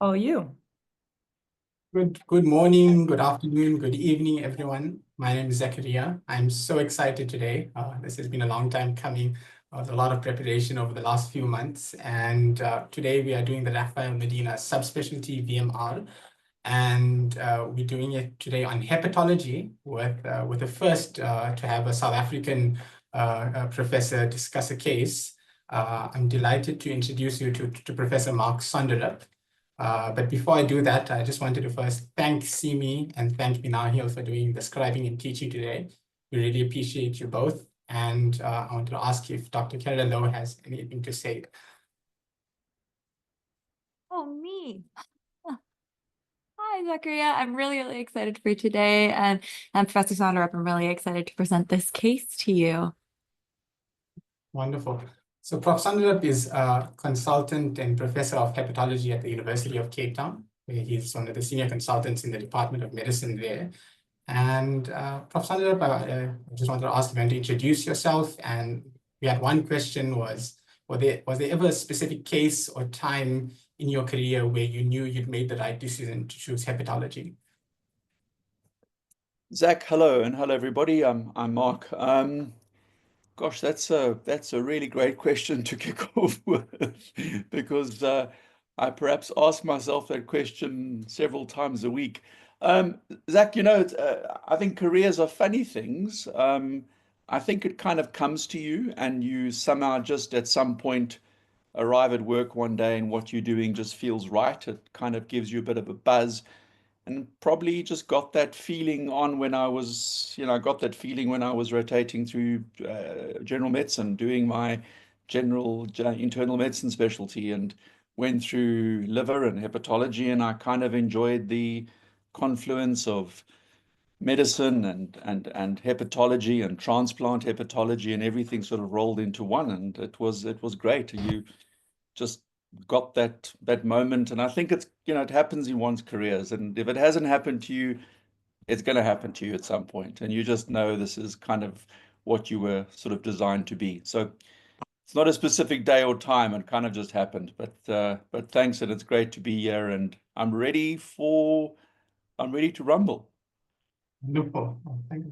How are you? Good morning, good afternoon, good evening, everyone. My name is Zachariah. I'm so excited today. This has been a long time coming, with a lot of preparation over the last few months. And today we are doing the Rafael Medina subspecialty VMR. And we're doing it today on hepatology with the first to have a South African professor discuss a case. I'm delighted to introduce you to Professor Mark Sonderup. But before I do that, I just wanted to first thank Simi and thank Minahil for doing the scribing and teaching today. We really appreciate you both. And I wanted to ask if Dr. Kerala Lowe has anything to say. Oh, me. Hi, Zachariah. I'm really excited for you today. And I'm Professor Sonderup. I'm really excited to present this case to you. Wonderful. So Prof. Sonderup is a consultant and professor of hepatology at the University of Cape Town. He's one of the senior consultants in the Department of Medicine there. And Prof. Sonderup, I just wanted to ask you to introduce yourself. And we had one question was there ever a specific case or time in your career where you knew you'd made the right decision to choose hepatology? Zach, hello, and hello everybody. I'm Mark. Gosh, that's a really great question to kick off with because I perhaps ask myself that question several times a week. Zach, I think careers are funny things. I think it kind of comes to you, and you somehow just at some point arrive at work one day, and what you're doing just feels right. It kind of gives you a bit of a buzz. And probably just got that feeling on when I was, got that feeling when I was rotating through general medicine, doing my general internal medicine specialty, and went through liver and hepatology, and I kind of enjoyed the confluence of medicine and hepatology and transplant hepatology, and everything sort of rolled into one, and it was great. You just got that moment, and I think it's it happens in one's careers, and if it hasn't happened to you, it's going to happen to you at some point, and you just know this is kind of what you were sort of designed to be. So it's not a specific day or time, it kind of just happened. But thanks, and it's great to be here, and I'm ready to rumble. Wonderful.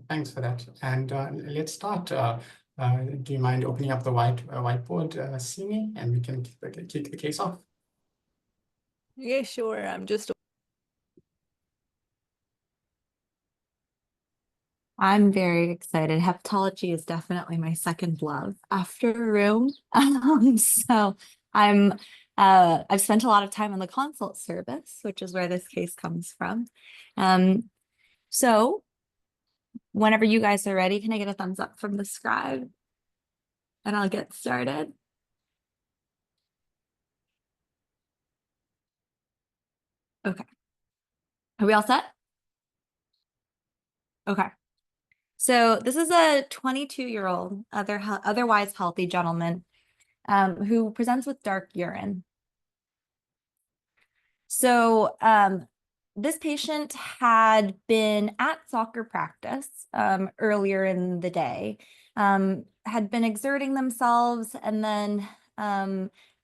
Thanks for that. And let's start. Do you mind opening up the whiteboard, Simi, and we can kick the case off? Yeah, sure. I'm very excited. Hepatology is definitely my second love after rheum. So I've spent a lot of time on the consult service, which is where this case comes from. So whenever you guys are ready, can I get a thumbs up from the scribe? And I'll get started. Okay. Are we all set? Okay. So this is a 22-year-old, otherwise healthy gentleman who presents with dark urine. So this patient had been at soccer practice earlier in the day, had been exerting themselves, and then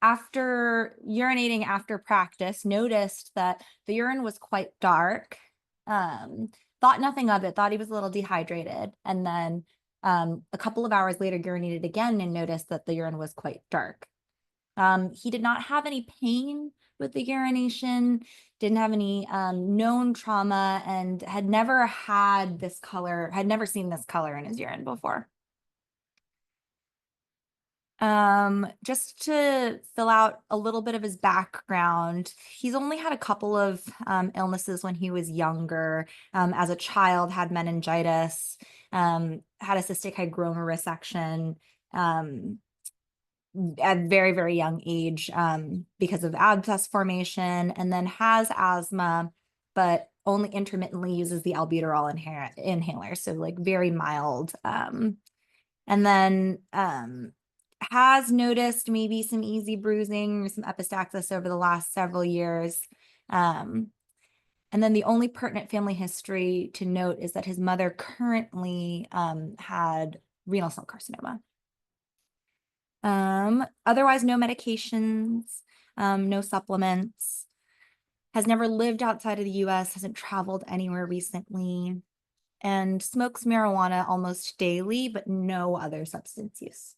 after urinating after practice, noticed that the urine was quite dark, thought nothing of it, thought he was a little dehydrated, and then a couple of hours later urinated again and noticed that the urine was quite dark. He did not have any pain with the urination, didn't have any known trauma, and had never had this color, had never seen this color in his urine before. Just to fill out a little bit of his background, he's only had a couple of illnesses when he was younger. As a child, had meningitis, had a cystic hygroma resection, at very young age because of abscess formation, and then has asthma, but only intermittently uses the albuterol inhaler, so like very mild. And then has noticed maybe some easy bruising or some epistaxis over the last several years. And then the only pertinent family history to note is that his mother currently had renal cell carcinoma. Otherwise, no medications, no supplements. has never lived outside of the US, hasn't traveled anywhere recently, and smokes marijuana almost daily, but no other substance use.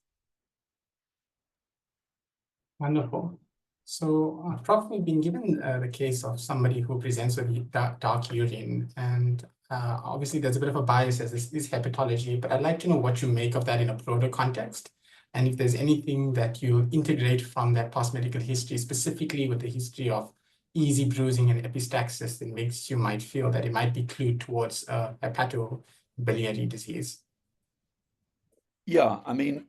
Wonderful. So, Prof, we've been given the case of somebody who presents with dark urine, and obviously there's a bit of a bias as this is hepatology, but I'd like to know what you make of that in a broader context, and if there's anything that you integrate from that past medical history, specifically with the history of easy bruising and epistaxis, that makes you might feel that it might be clued towards hepatobiliary disease. Yeah, I mean,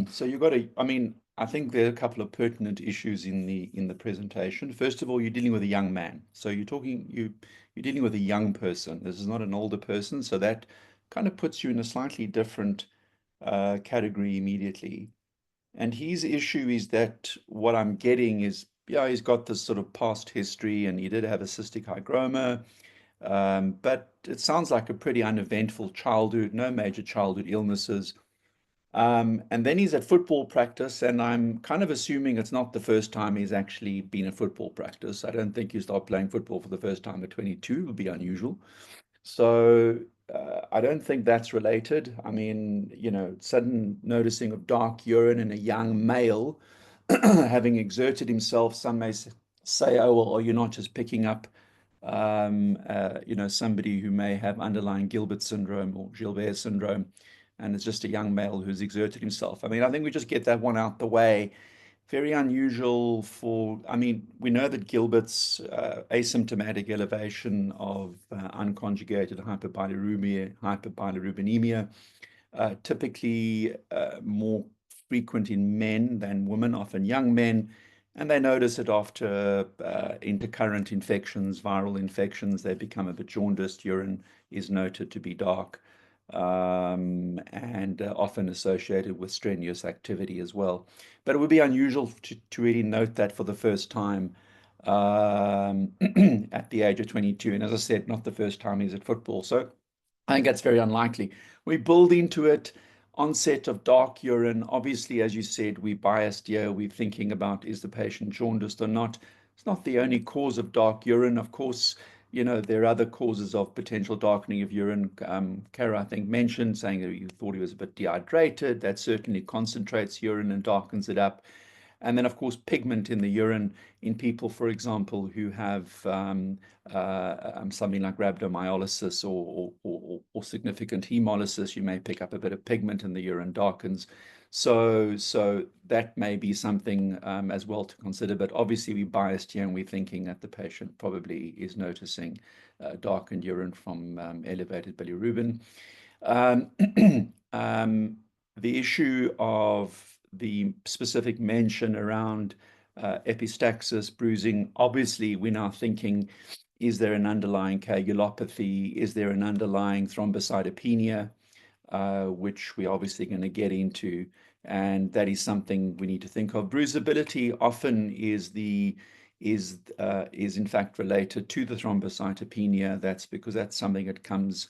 so you've got to, I mean, I think there are a couple of pertinent issues in the presentation. First of all, you're dealing with a young man. So you're dealing with a young person. This is not an older person, so that kind of puts you in a slightly different category immediately. And his issue is that what I'm getting is, yeah, he's got this sort of past history and he did have a cystic hygroma, but it sounds like a pretty uneventful childhood, no major childhood illnesses. And then he's at football practice, and I'm kind of assuming it's not the first time he's actually been at football practice. I don't think you start playing football for the first time at 22, it would be unusual. So I don't think that's related. I mean, you know, sudden noticing of dark urine in a young male having exerted himself, some may say, oh, well, are you not just picking up, you know, somebody who may have underlying Gilbert syndrome or Gilbert syndrome, and it's just a young male who's exerted himself. I mean, I think we just get that one out the way. Very unusual for, I mean, we know that Gilbert's asymptomatic elevation of unconjugated hyperbilirubinemia, typically more frequent in men than women, often young men. And they notice it after intercurrent infections, viral infections. They become a bit jaundiced. Urine is noted to be dark and often associated with strenuous activity as well. But it would be unusual to really note that for the first time at the age of 22. And as I said, not the first time he's at football. So I think that's very unlikely. We build into it onset of dark urine. Obviously, as you said, we're biased here. We're thinking about, is the patient jaundiced or not? It's not the only cause of dark urine. Of course, you know, there are other causes of potential darkening of urine. Kara, I think, mentioned saying that you thought he was a bit dehydrated. That certainly concentrates urine and darkens it up. And then, of course, pigment in the urine in people, for example, who have something like rhabdomyolysis or significant hemolysis, you may pick up a bit of pigment in the urine, darkens. So that may be something as well to consider. But obviously, we're biased here and we're thinking that the patient probably is noticing darkened urine from elevated bilirubin. The issue of the specific mention around epistaxis, bruising, obviously we're now thinking, is there an underlying coagulopathy? Is there an underlying thrombocytopenia, which we're obviously going to get into, and that is something we need to think of. Bruisability often is in fact related to the thrombocytopenia. That's because that's something that comes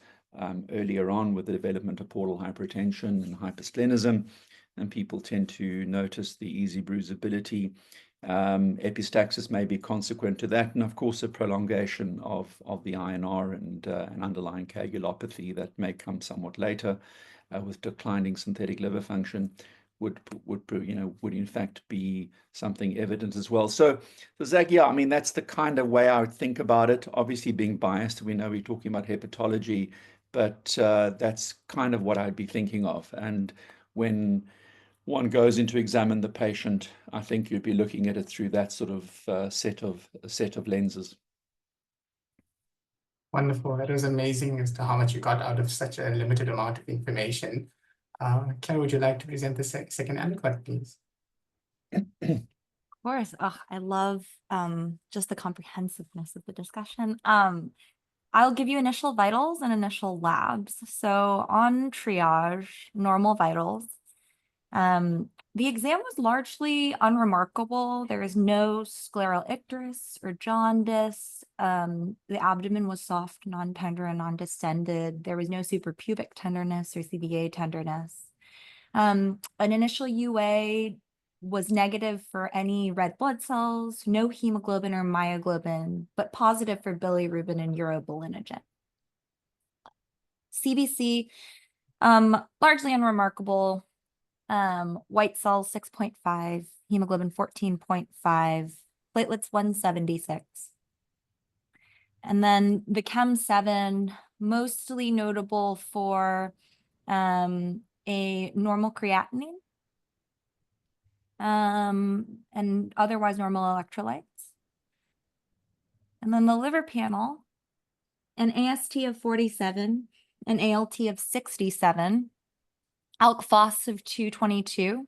earlier on with the development of portal hypertension and hypersplenism, and people tend to notice the easy bruisability. Epistaxis may be consequent to that, and of course a prolongation of the INR and an underlying coagulopathy that may come somewhat later with declining synthetic liver function would in fact be something evident as well. So Zach, yeah, I mean, that's the kind of way I would think about it. Obviously being biased, we know we're talking about hepatology, but that's kind of what I'd be thinking of. And when one goes in to examine the patient, I think you'd be looking at it through that sort of set of lenses. Wonderful. That was amazing as to how much you got out of such a limited amount of information. Claire, would you like to present the second anecdote, please? Of course. Oh, I love just the comprehensiveness of the discussion. I'll give you initial vitals and initial labs. So on triage, normal vitals. The exam was largely unremarkable. There is no scleral icterus or jaundice. The abdomen was soft, non-tender, and non-distended. There was no suprapubic tenderness or CVA tenderness. An initial UA was negative for any red blood cells, no hemoglobin or myoglobin, but positive for bilirubin and urobilinogen. CBC, largely unremarkable. White cells 6.5, hemoglobin 14.5, platelets 176. And then the Chem7, mostly notable for a normal creatinine and otherwise normal electrolytes. And then the liver panel, an AST of 47, an ALT of 67, ALK phos of 222,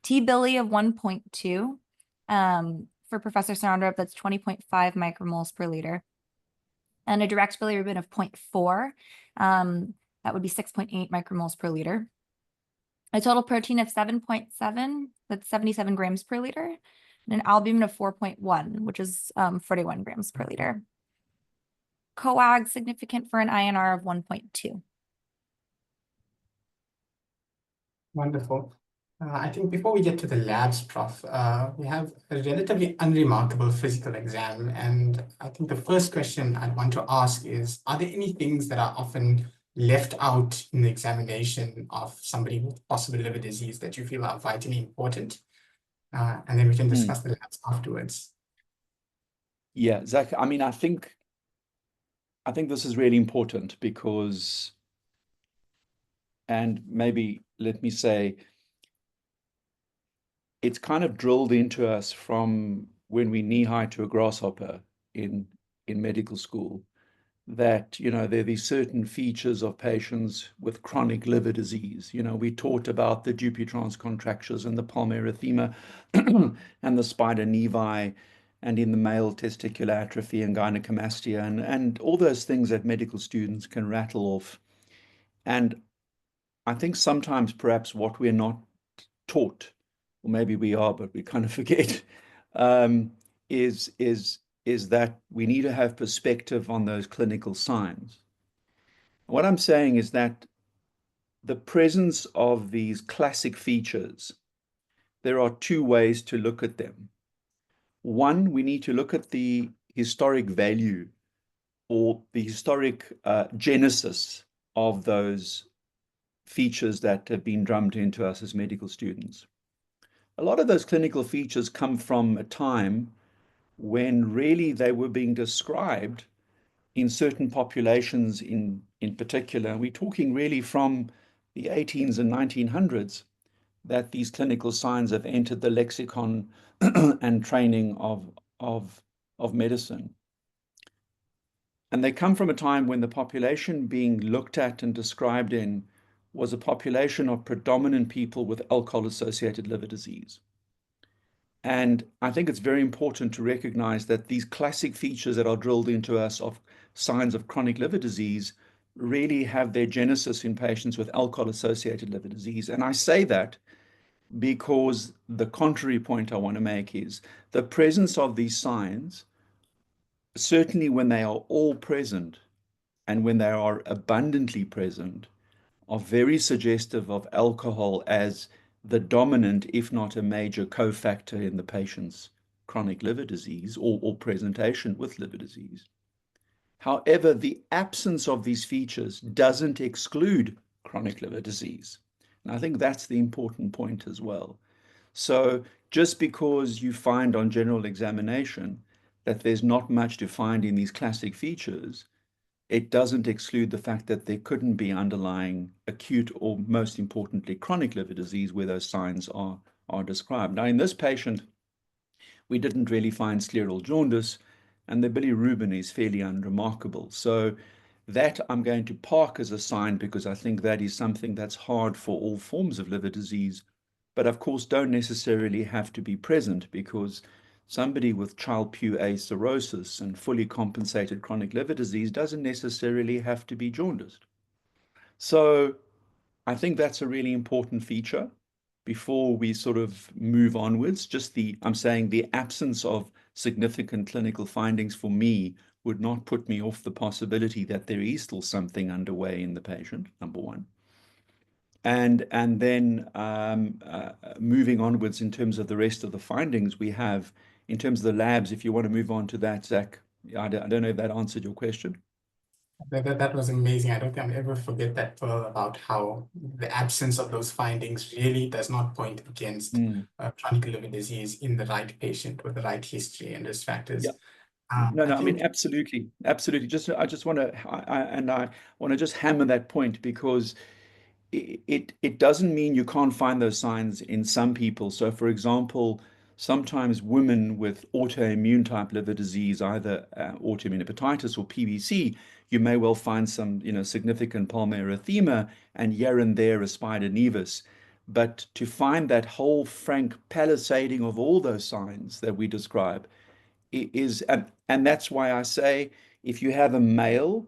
T-Billy of 1.2. For Professor Sonderup, that's 20.5 micromoles per liter. And a direct bilirubin of 0.4. That would be 6.8 micromoles per liter. A total protein of 7.7, that's 77 grams per liter. And an albumin of 4.1, which is 41 grams per liter. Coag significant for an INR of 1.2. Wonderful. I think before we get to the labs, Prof, we have a relatively unremarkable physical exam. And I think the first question I'd want to ask is, are there any things that are often left out in the examination of somebody with possible liver disease that you feel are vitally important? And then we can discuss the labs afterwards. Yeah, Zach, I mean, I think this is really important because, and maybe let me say, it's kind of drilled into us from when we knee high to a grasshopper in medical school that, you know, there are these certain features of patients with chronic liver disease. You know, we taught about the Dupuytren's contractures and the pulmonerethema and the spider nevi, and in the male testicular atrophy and gynecomastia and all those things that medical students can rattle off. And I think sometimes perhaps what we're not taught, or maybe we are, but we kind of forget, is that we need to have perspective on those clinical signs. What I'm saying is that the presence of these classic features, there are two ways to look at them. One, we need to look at the historic value or the historic genesis of those features that have been drummed into us as medical students. A lot of those clinical features come from a time when really they were being described in certain populations in particular. We're talking really from the 18s and 1900s that these clinical signs have entered the lexicon and training of medicine. And they come from a time when the population being looked at and described in was a population of predominant people with alcohol-associated liver disease. And I think it's very important to recognize that these classic features that are drilled into us of signs of chronic liver disease really have their genesis in patients with alcohol-associated liver disease. And I say that because the contrary point I want to make is the presence of these signs, certainly when they are all present and when they are abundantly present, are very suggestive of alcohol as the dominant, if not a major cofactor in the patient's chronic liver disease or presentation with liver disease. However, the absence of these features doesn't exclude chronic liver disease. And I think that's the important point as well. So just because you find on general examination that there's not much to find in these classic features, it doesn't exclude the fact that there couldn't be underlying acute or, most importantly, chronic liver disease where those signs are described. Now, in this patient, we didn't really find scleral jaundice, and the bilirubin is fairly unremarkable. So that I'm going to park as a sign because I think that is something that's hard for all forms of liver disease, but of course don't necessarily have to be present because somebody with Child-Pugh cirrhosis and fully compensated chronic liver disease doesn't necessarily have to be jaundiced. So I think that's a really important feature before we sort of move onwards. Just I'm saying the absence of significant clinical findings for me would not put me off the possibility that there is still something underway in the patient, number one. And then moving onwards in terms of the rest of the findings we have in terms of the labs, if you want to move on to that, Zach. I don't know if that answered your question. That was amazing. I don't think I'll ever forget that pearl about how the absence of those findings really does not point against chronic liver disease in the right patient with the right history and risk factors. Yeah. No, I I mean, think absolutely. Absolutely. I just want to, I want to just hammer that point because it doesn't mean you can't find those signs in some people. So, for example, sometimes women with autoimmune type liver disease, either autoimmune hepatitis or PBC, you may well find some, significant pulmonary erythema and here and there a spider nevus. But to find that whole frank palisading of all those signs that we describe is, and that's why I say if you have a male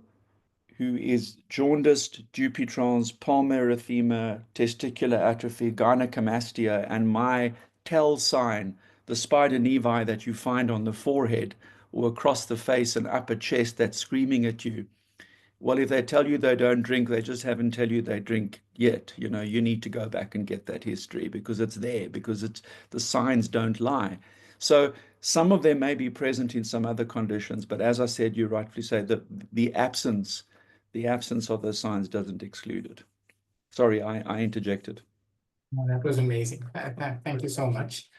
who is jaundiced, Dupuytren's, pulmonary erythema, testicular atrophy, gynecomastia, and my tell sign, the spider nevi that you find on the forehead or across the face and upper chest that's screaming at you. Well, if they tell you they don't drink, they just haven't tell you they drink yet. You need to go back and get that history because it's there, because the signs don't lie. So some of them may be present in some other conditions, but as I said, you rightfully say that the absence of those signs doesn't exclude it. Sorry, I interjected. that was amazing. Thank you so much.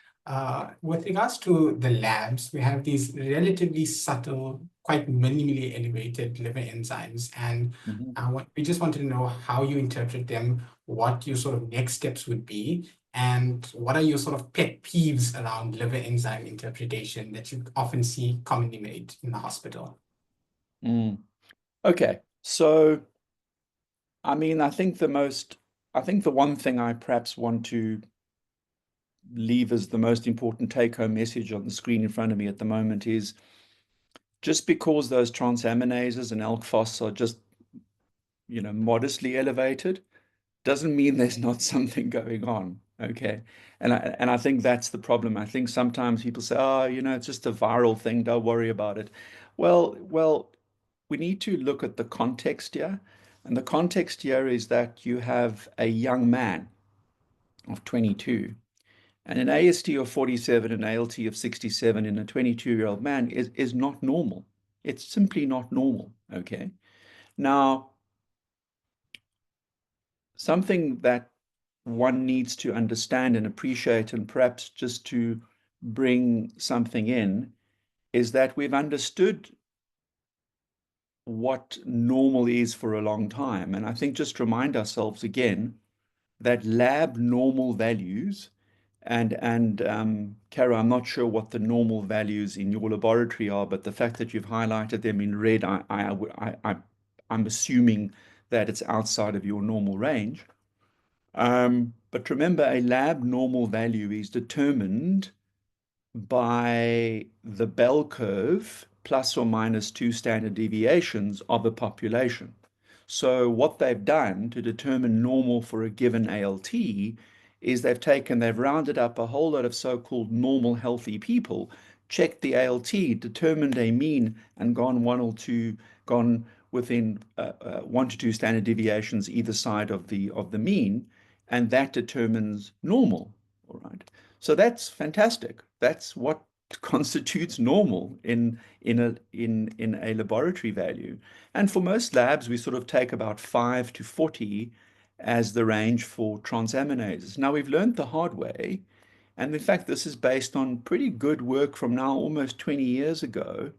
With regards to the labs, we have these relatively subtle, quite minimally elevated liver enzymes, and we just wanted to know how you interpret them, what your sort of next steps would be, and what are your sort of pet peeves around liver enzyme interpretation that you often see commonly made in the hospital. Okay, so I mean, I think the one thing I perhaps want to leave as the most important take-home message on the screen in front of me at the moment is just because those transaminases and ALK phos are just, modestly elevated, doesn't mean there's not something going on. Okay. And I think that's the problem. I think sometimes people say, oh, it's just a viral thing, don't worry about it. Well, we need to look at the context here. And the context here is that you have a young man of 22 and an AST of 47 and ALT of 67 in a 22-year-old man is not normal. It's simply not normal. Okay. Now, something that one needs to understand and appreciate, and perhaps just to bring something in, is that we've understood what normal is for a long time. And I think just remind ourselves again that lab normal values, and Cara, I'm not sure what the normal values in your laboratory are, but the fact that you've highlighted them in red, I'm assuming that it's outside of your normal range. But remember, a lab normal value is determined by the bell curve plus or minus 2 standard deviations of a population. So what they've done to determine normal for a given ALT is they've rounded up a whole lot of so-called normal healthy people, checked the ALT, determined a mean, and gone within 1 to 2 standard deviations either side of the mean, and that determines normal. All right. So that's fantastic. That's what constitutes normal in a laboratory value. And for most labs, we sort of take about 5 to 40 as the range for transaminases. Now we've learned the hard way, and in fact, this is based on pretty good work from now almost 20 years ago.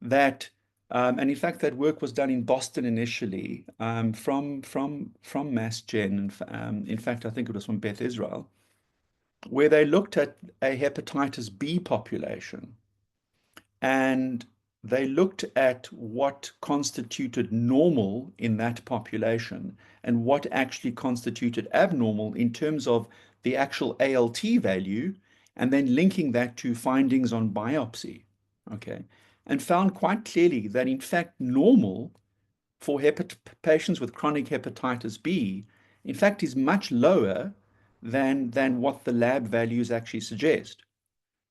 And in fact, that work was done in Boston initially from Mass Gen. In fact, I think it was from Beth Israel, where they looked at a hepatitis B population and they looked at what constituted normal in that population and what actually constituted abnormal in terms of the actual ALT value, and then linking that to findings on biopsy. Okay. And found quite clearly that in fact normal for patients with chronic hepatitis B, in fact, is much lower than what the lab values actually suggest.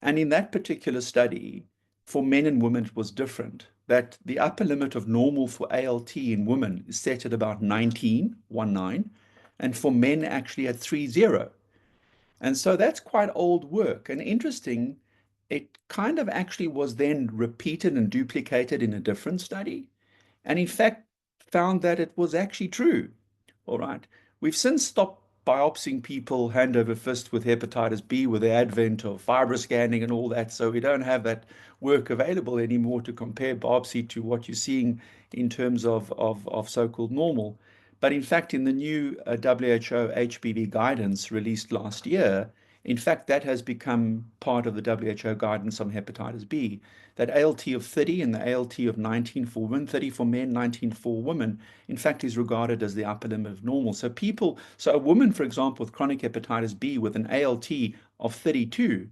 And in that particular study, for men and women, it was different. That the upper limit of normal for ALT in women is set at about 19, and for men actually at 3.0. And so that's quite old work. And interesting, it kind of actually was then repeated and duplicated in a different study, and in fact found that it was actually true. All right. We've since stopped biopsying people hand over fist with hepatitis B with the advent of fibroscanning and all that. So we don't have that work available anymore to compare biopsy to what you're seeing in terms of so-called normal. But in fact, in the new WHO HPV guidance released last year, in fact, that has become part of the WHO guidance on hepatitis B, that ALT of 30 and the ALT of 19 for women, 30 for men, 19 for women, in fact, is regarded as the upper limit of normal. So a woman, for example, with chronic hepatitis B with an ALT of 32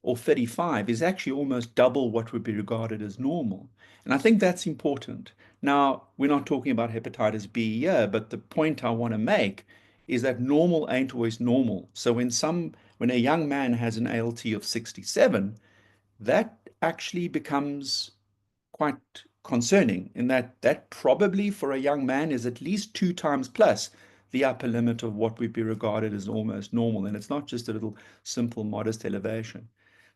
or 35 is actually almost double what would be regarded as normal. And I think that's important. Now, we're not talking about hepatitis B here, but the point I want to make is that normal ain't always normal. So when a young man has an ALT of 67, that actually becomes quite concerning in that that probably for a young man is at least 2 times plus the upper limit of what would be regarded as almost normal. And it's not just a little simple modest elevation.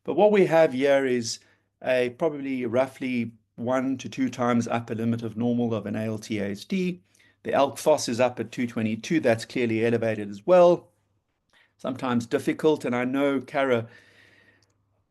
But what we have here is a probably roughly 1 to 2 times upper limit of normal of an ALT-AST. The ALK phos is up at 222. That's clearly elevated as well. Sometimes difficult. And I know, Cara,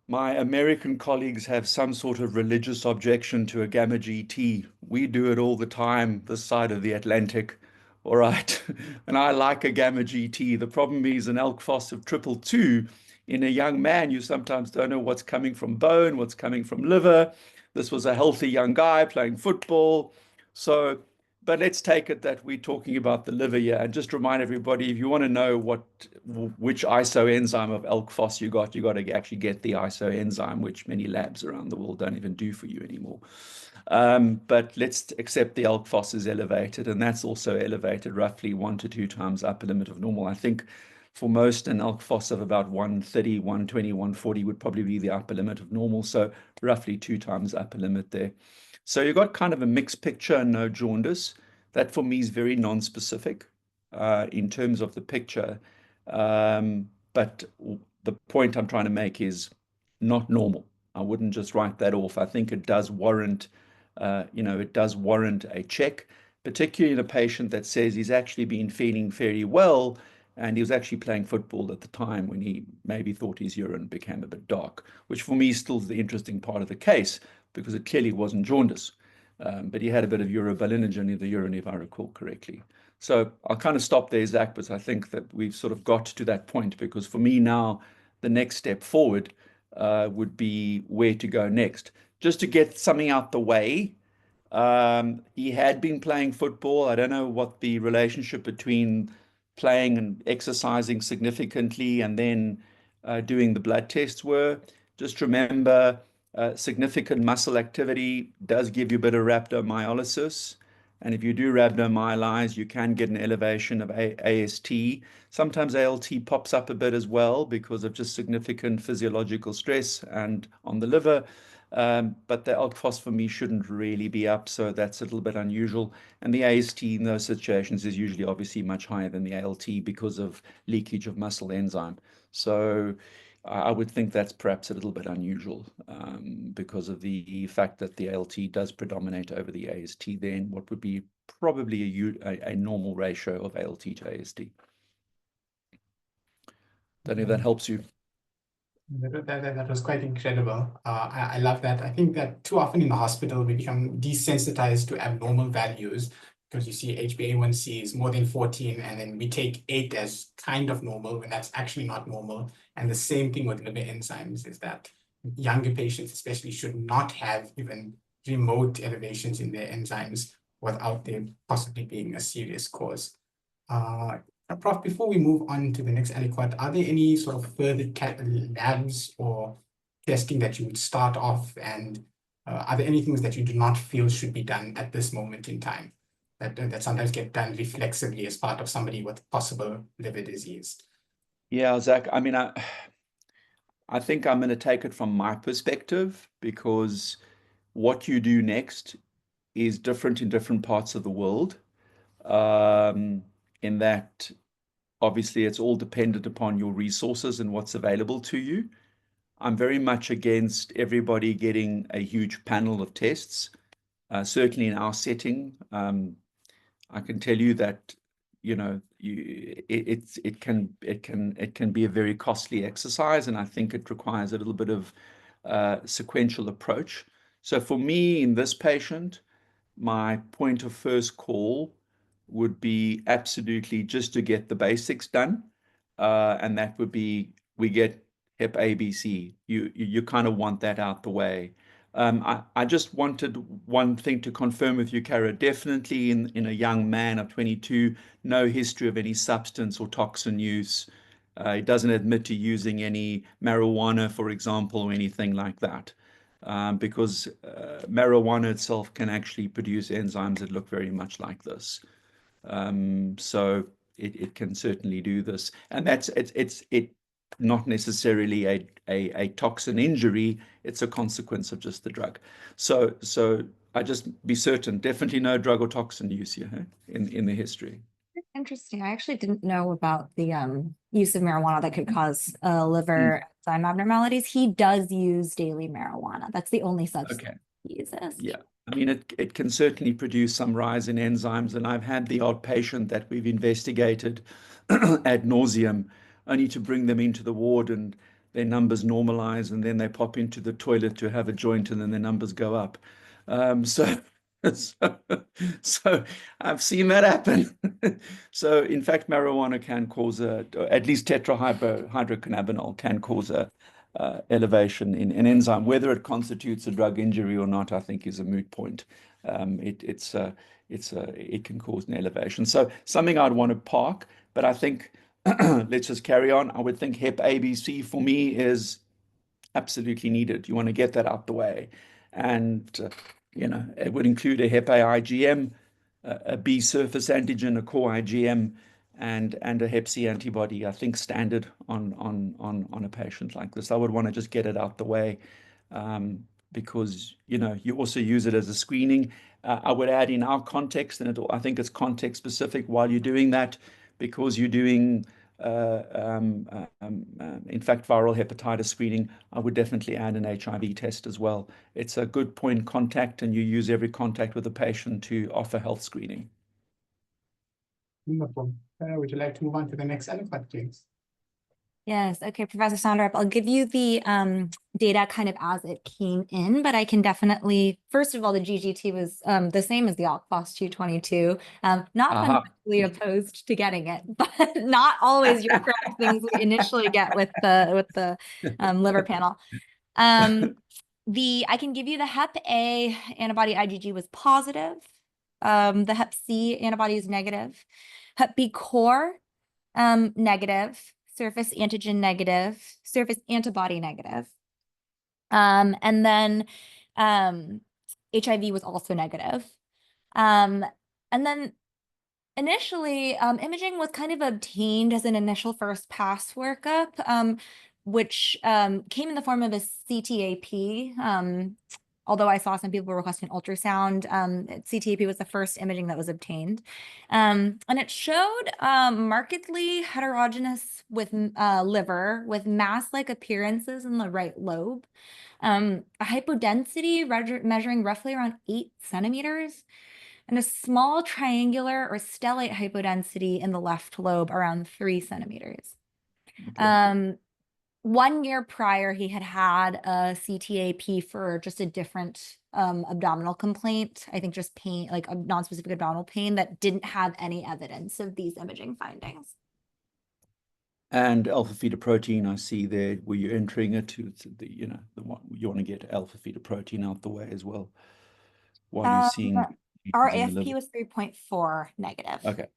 my American colleagues have some sort of religious objection to a gamma GT. We do it all the time, this side of the Atlantic. All right. And I like a gamma GT. The problem is an ALK phos of 222 in a young man. You sometimes don't know what's coming from bone, what's coming from liver. This was a healthy young guy playing football. So, but let's take it that we're talking about the liver here, and just remind everybody, if you want to know which isoenzyme of ALK phos you got to actually get the isoenzyme, which many labs around the world don't even do for you anymore. But let's accept the ALK phos is elevated, and that's also elevated roughly 1 to 2 times upper limit of normal. I think for most, an ALK phos of about 130, 120, 140 would probably be the upper limit of normal. So roughly 2 times upper limit there. So you've got kind of a mixed picture and no jaundice. That for me is very non-specific in terms of the picture. But the point I'm trying to make is not normal. I wouldn't just write that off. I think it does warrant, it does warrant a check, particularly in a patient that says he's actually been feeling fairly well, and he was actually playing football at the time when he maybe thought his urine became a bit dark, which for me is still the interesting part of the case, because it clearly wasn't jaundice. But he had a bit of urobilinogen in the urine, if I recall correctly. So I'll kind of stop there, Zach, but I think that we've sort of got to that point, because for me now, the next step forward would be where to go next. Just to get something out the way, he had been playing football. I don't know what the relationship between playing and exercising significantly and then doing the blood tests were. Just remember, significant muscle activity does give you a bit of rhabdomyolysis. And if you do rhabdomyolyze, you can get an elevation of AST. Sometimes ALT pops up a bit as well because of just significant physiological stress and on the liver. But the ALK phos for me shouldn't really be up, so that's a little bit unusual. And the AST in those situations is usually obviously much higher than the ALT because of leakage of muscle enzyme. So I would think that's perhaps a little bit unusual because of the fact that the ALT does predominate over the AST then what would be probably a normal ratio of ALT to AST. Don't know if that helps you. That was quite incredible. I love that. I think that too often in the hospital, we become desensitized to abnormal values because you see HbA1c is more than 14, and then we take 8 as kind of normal when that's actually not normal. And the same thing with liver enzymes is that younger patients especially should not have even remote elevations in their enzymes without there possibly being a serious cause. Prof, before we move on to the next aliquot, are there any sort of further labs or testing that you would start off, and are there any things that you do not feel should be done at this moment in time that sometimes get done reflexively as part of somebody with possible liver disease? Yeah, Zach, I mean, I think I'm going to take it from my perspective, because what you do next is different in different parts of the world. In that obviously it's all dependent upon your resources and what's available to you. I'm very much against everybody getting a huge panel of tests. Certainly in our setting, I can tell you that, you know, it can be a very costly exercise, and I think it requires a little bit of sequential approach. So for me, in this patient, my point of first call would be absolutely just to get the basics done, and that would be we get Hep ABC. You kind of want that out the way. I just wanted one thing to confirm with you, Kara. Definitely in a young man of 22, no history of any substance or toxin use. He doesn't admit to using any marijuana, for example, or anything like that. Because marijuana itself can actually produce enzymes that look very much like this. So it can certainly do this, and it's not necessarily a toxin injury. It's a consequence of just the drug. So I just be certain, definitely no drug or toxin use here in the history. Interesting. I actually didn't know about the use of marijuana that could cause liver enzyme abnormalities. He does use daily marijuana. That's the only substance Okay. he uses. Yeah. I mean, it can certainly produce some rise in enzymes, and I've had the odd patient that we've investigated ad nauseum, only to bring them into the ward and their numbers normalize, and then they pop into the toilet to have a joint, and then their numbers go up. So, so I've seen that happen. So, in fact, marijuana can cause at least tetrahydrocannabinol can cause a elevation in an enzyme. Whether it constitutes a drug injury or not, I think is a moot point. It can cause an elevation. So something I'd want to park, but I think let's just carry on. I would think Hep ABC for me is absolutely needed. You want to get that out the way, and it would include a Hep A IgM, a B surface antigen, a core IgM, and a Hep C antibody. I think standard on a patient like this. I would want to just get it out the way, because you also use it as a screening. I would add in our context, and I think it's context specific while you're doing that, because you're doing in fact, viral hepatitis screening. I would definitely add an HIV test as well. It's a good point contact, and you use every contact with the patient to offer health screening. Wonderful. Would you like to move on to the next elephant, please? Yes. Okay, Professor Sonderup, I'll give you the data kind of as it came in, but I can definitely, first of all, the GGT was the same as the ALK-Phos 222. Not fundamentally opposed to getting it, but not always your correct things we initially get with the liver panel. I can give you the Hep A antibody IgG was positive. The Hep C antibody is negative. Hep B core negative. Surface antigen negative, surface antibody negative. And then HIV was also negative. And then initially, imaging was kind of obtained as an initial first pass workup, which came in the form of a CTAP. Although I saw some people requesting ultrasound, CTAP was the first imaging that was obtained. And it showed markedly heterogeneous with liver with mass-like appearances in the right lobe. A hypodensity measuring roughly around 8 centimeters, and a small triangular or stellate hypodensity in the left lobe around 3 centimeters. Okay. 1 year prior, he had a CTAP for just a different abdominal complaint. I think just pain, like a non-specific abdominal pain that didn't have any evidence of these imaging findings. And alpha fetoprotein, I see there where you're entering it to the one you want to get alpha fetoprotein out the way as well. While you're seeing our AFP was 3.4 negative. Okay,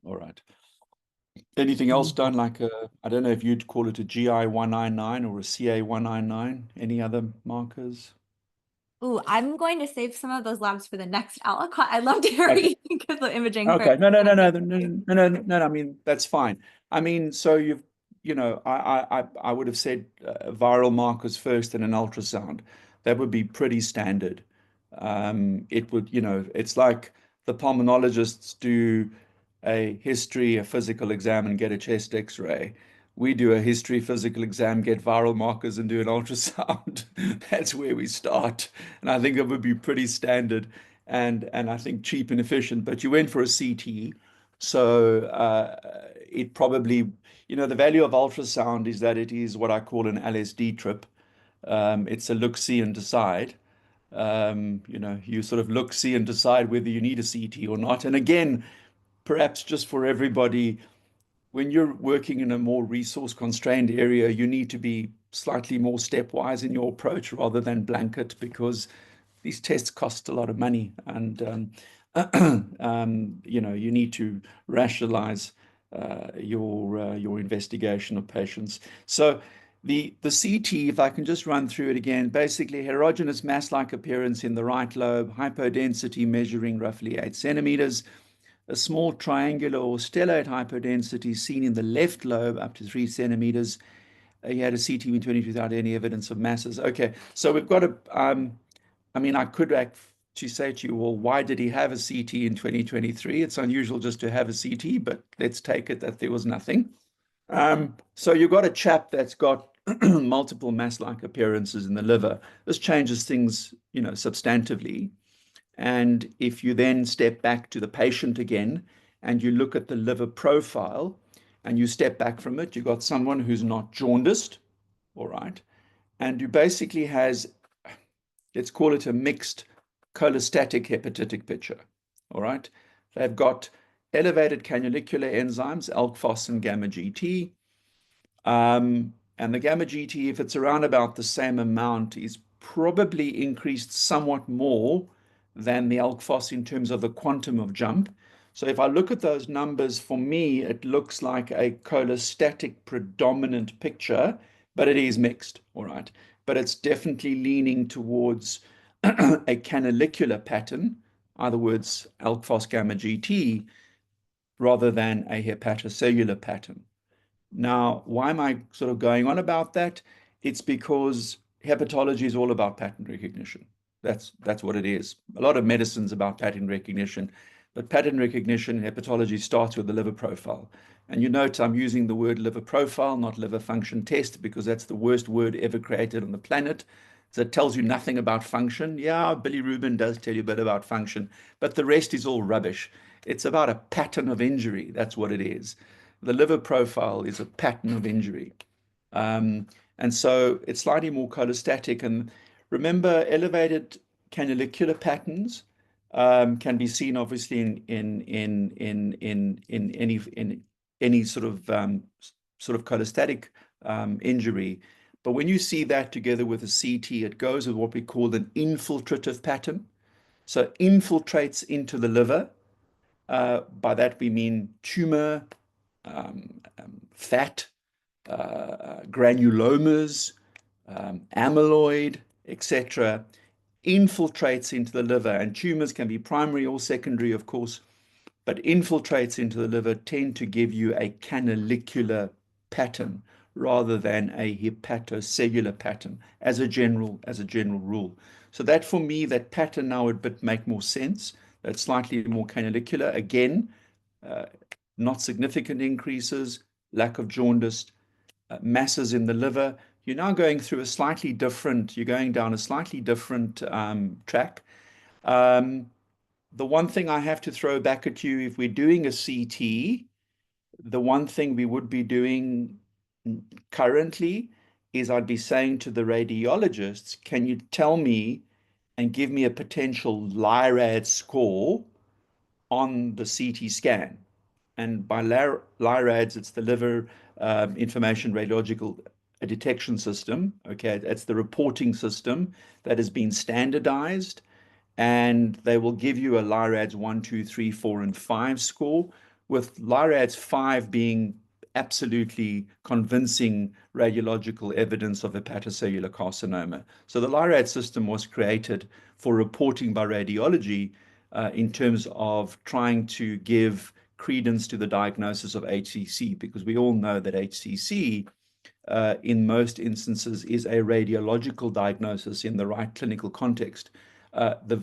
all right. Anything else done, like I don't know if you'd call it a GI 199 or a CA 199? Any other markers? Ooh, I'm going to save some of those labs for the next aliquot. I'd love to hear you think of the imaging. Okay, no. I mean, that's fine. I mean, so I would have said viral markers first and an ultrasound. That would be pretty standard. It would, it's like the pulmonologists do a history, a physical exam, and get a chest X-ray. We do a history, physical exam, get viral markers, and do an ultrasound. That's where we start. And I think it would be pretty standard and I think cheap and efficient. But you went for a CT, so it probably, the value of ultrasound is that it is what I call an LSD trip. It's a look, see, and decide. You sort of look, see, and decide whether you need a CT or not. And again, perhaps just for everybody, when you're working in a more resource constrained area, you need to be slightly more stepwise in your approach rather than blanket, because these tests cost a lot of money, and you need to rationalize your investigation of patients. So the CT, if I can just run through it again, basically heterogeneous mass-like appearance in the right lobe, hypodensity measuring roughly 8 centimeters, a small triangular or stellate hypodensity seen in the left lobe up to 3 centimeters. He had a CT in 20 without any evidence of masses. Okay, so we've got I could actually say to you, well, why did he have a CT in 2023? It's unusual just to have a CT, but let's take it that there was nothing. So you've got a chap that's got multiple mass-like appearances in the liver. This changes things, substantively. And if you then step back to the patient again and you look at the liver profile and you step back from it, you've got someone who's not jaundiced, all right, and who basically has, let's call it a mixed cholestatic hepatitic picture, all right? They've got elevated canalicular enzymes, ALK, phos, and gamma GT. And the gamma GT, if it's around about the same amount, is probably increased somewhat more than the ALK phos in terms of the quantum of jump. So if I look at those numbers, for me, it looks like a cholestatic predominant picture, but it is mixed, all right? But it's definitely leaning towards a canalicular pattern, in other words, ALK phos gamma GT, rather than a hepatocellular pattern. Now, why am I sort of going on about that? It's because hepatology is all about pattern recognition. That's what it is. A lot of medicine's about pattern recognition, but pattern recognition in hepatology starts with the liver profile. And you note I'm using the word liver profile, not liver function test, because that's the worst word ever created on the planet. So it tells you nothing about function. Yeah, Billy Rubin does tell you a bit about function, but the rest is all rubbish. It's about a pattern of injury. That's what it is. The liver profile is a pattern of injury. And so it's slightly more cholestatic. And remember, elevated canalicular patterns can be seen obviously in any sort of cholestatic injury. But when you see that together with a CT, it goes with what we call an infiltrative pattern. So infiltrates into the liver. By that we mean tumor, fat, granulomas, amyloid, etc., infiltrates into the liver. And tumors can be primary or secondary, of course, but infiltrates into the liver tend to give you a canalicular pattern rather than a hepatocellular pattern as a general rule. So that, for me, that pattern now would make more sense. That's slightly more canalicular. Again, not significant increases, lack of jaundice, masses in the liver. You're now going through you're going down a slightly different track. The one thing I have to throw back at you, if we're doing a CT, the one thing we would be doing currently is I'd be saying to the radiologists, can you tell me and give me a potential LIRAD score on the CT scan? And by LIRADS, it's the liver information radiological detection system. Okay, that's the reporting system that has been standardized, and they will give you a LIRADS 1, 2, 3, 4, and 5 score, with LIRADS 5 being absolutely convincing radiological evidence of hepatocellular carcinoma. So the LIRADS system was created for reporting by radiology in terms of trying to give credence to the diagnosis of HCC, because we all know that HCC in most instances is a radiological diagnosis in the right clinical context. The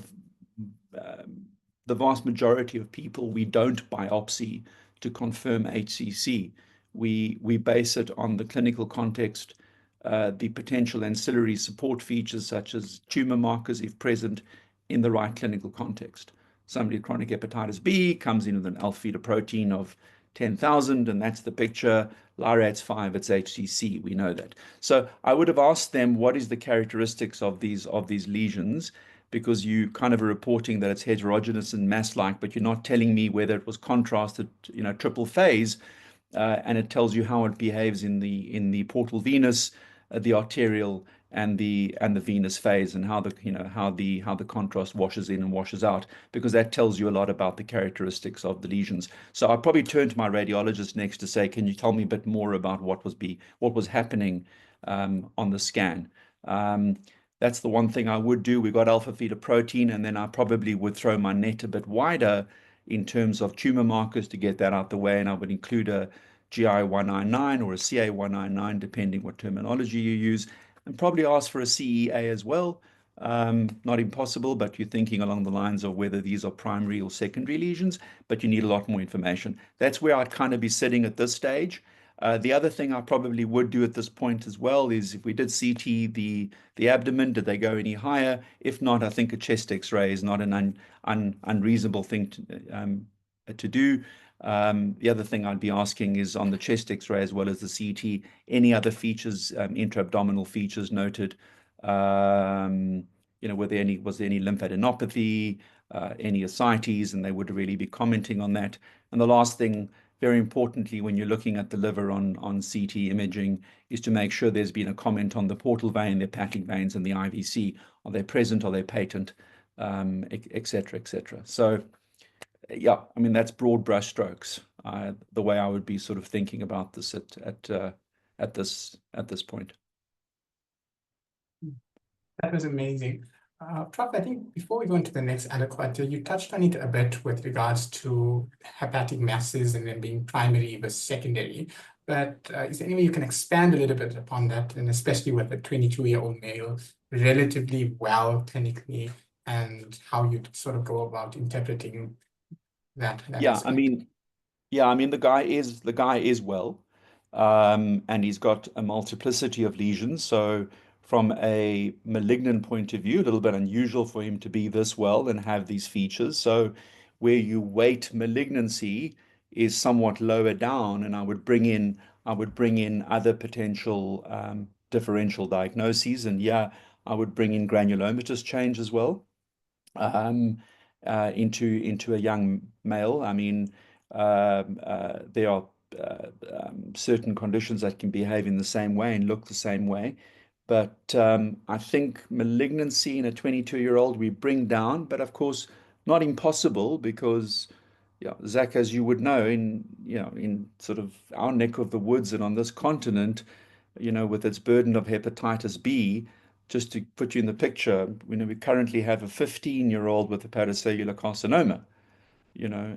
the vast majority of people, we don't biopsy to confirm HCC. We base it on the clinical context, the potential ancillary support features such as tumor markers if present in the right clinical context. Somebody with chronic hepatitis B comes in with an alpha-fetoprotein of 10,000, and that's the picture. LIRADS 5, it's HCC, we know that. So I would have asked them, what is the characteristics of these lesions? Because you kind of are reporting that it's heterogeneous and mass-like, but you're not telling me whether it was contrasted, triple phase, and it tells you how it behaves in the portal venous, the arterial, and the venous phase, and how the contrast washes in and washes out, because that tells you a lot about the characteristics of the lesions. So I'll probably turn to my radiologist next to say, can you tell me a bit more about what was happening on the scan? That's the one thing I would do. We got alpha-fetoprotein, and then I probably would throw my net a bit wider in terms of tumor markers to get that out the way, and I would include a GI199 or a CA199, depending what terminology you use, and probably ask for a CEA as well. Not impossible, but you're thinking along the lines of whether these are primary or secondary lesions, but you need a lot more information. That's where I'd kind of be sitting at this stage. The other thing I probably would do at this point as well is, if we did CT the abdomen, did they go any higher? If not, I think a chest X-ray is not an unreasonable thing to do. The other thing I'd be asking is, on the chest X-ray as well as the CT, any other features, intra-abdominal features noted? Was there any lymphadenopathy, any ascites, and they would really be commenting on that. And the last thing, very importantly, when you're looking at the liver on CT imaging, is to make sure there's been a comment on the portal vein, the hepatic veins, and the IVC. Are they present? Are they patent? Et cetera, et cetera. So, yeah, I mean, that's broad brush strokes. The way I would be sort of thinking about this at this point. That was amazing. Prof, I think before we go into the next aliquot, you touched on it a bit with regards to hepatic masses and then being primary versus secondary. But is there any way you can expand a little bit upon that, and especially with a 22-year-old male, relatively well clinically, and how you'd sort of go about interpreting that aspect? I mean, the guy is well, and he's got a multiplicity of lesions. So from a malignant point of view, a little bit unusual for him to be this well and have these features. So where you weight malignancy is somewhat lower down, and I would bring in other potential differential diagnoses, and I would bring in granulomatous change as well into a young male. I mean, there are certain conditions that can behave in the same way and look the same way. But I think malignancy in a 22-year-old we bring down, but of course not impossible, because Zach, as you would know, in sort of our neck of the woods and on this continent, with its burden of hepatitis B, just to put you in the picture, we currently have a 15-year-old with hepatocellular carcinoma,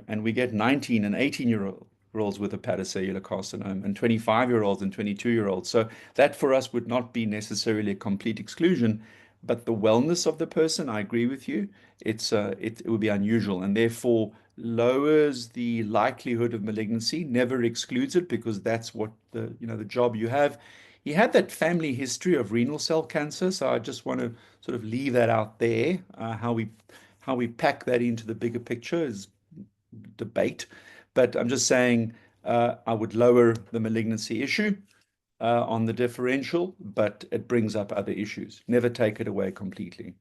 and we get 19 and 18-year-olds with hepatocellular carcinoma, and 25-year-olds and 22-year-olds. So that for us would not be necessarily a complete exclusion, but the wellness of the person, I agree with you, it would be unusual, and therefore lowers the likelihood of malignancy, never excludes it, because that's what the job you have. He had that family history of renal cell cancer, so I just want to sort of leave that out there. How we pack that into the bigger picture is debate, but I'm just saying I would lower the malignancy issue on the differential, but it brings up other issues. Never take it away completely.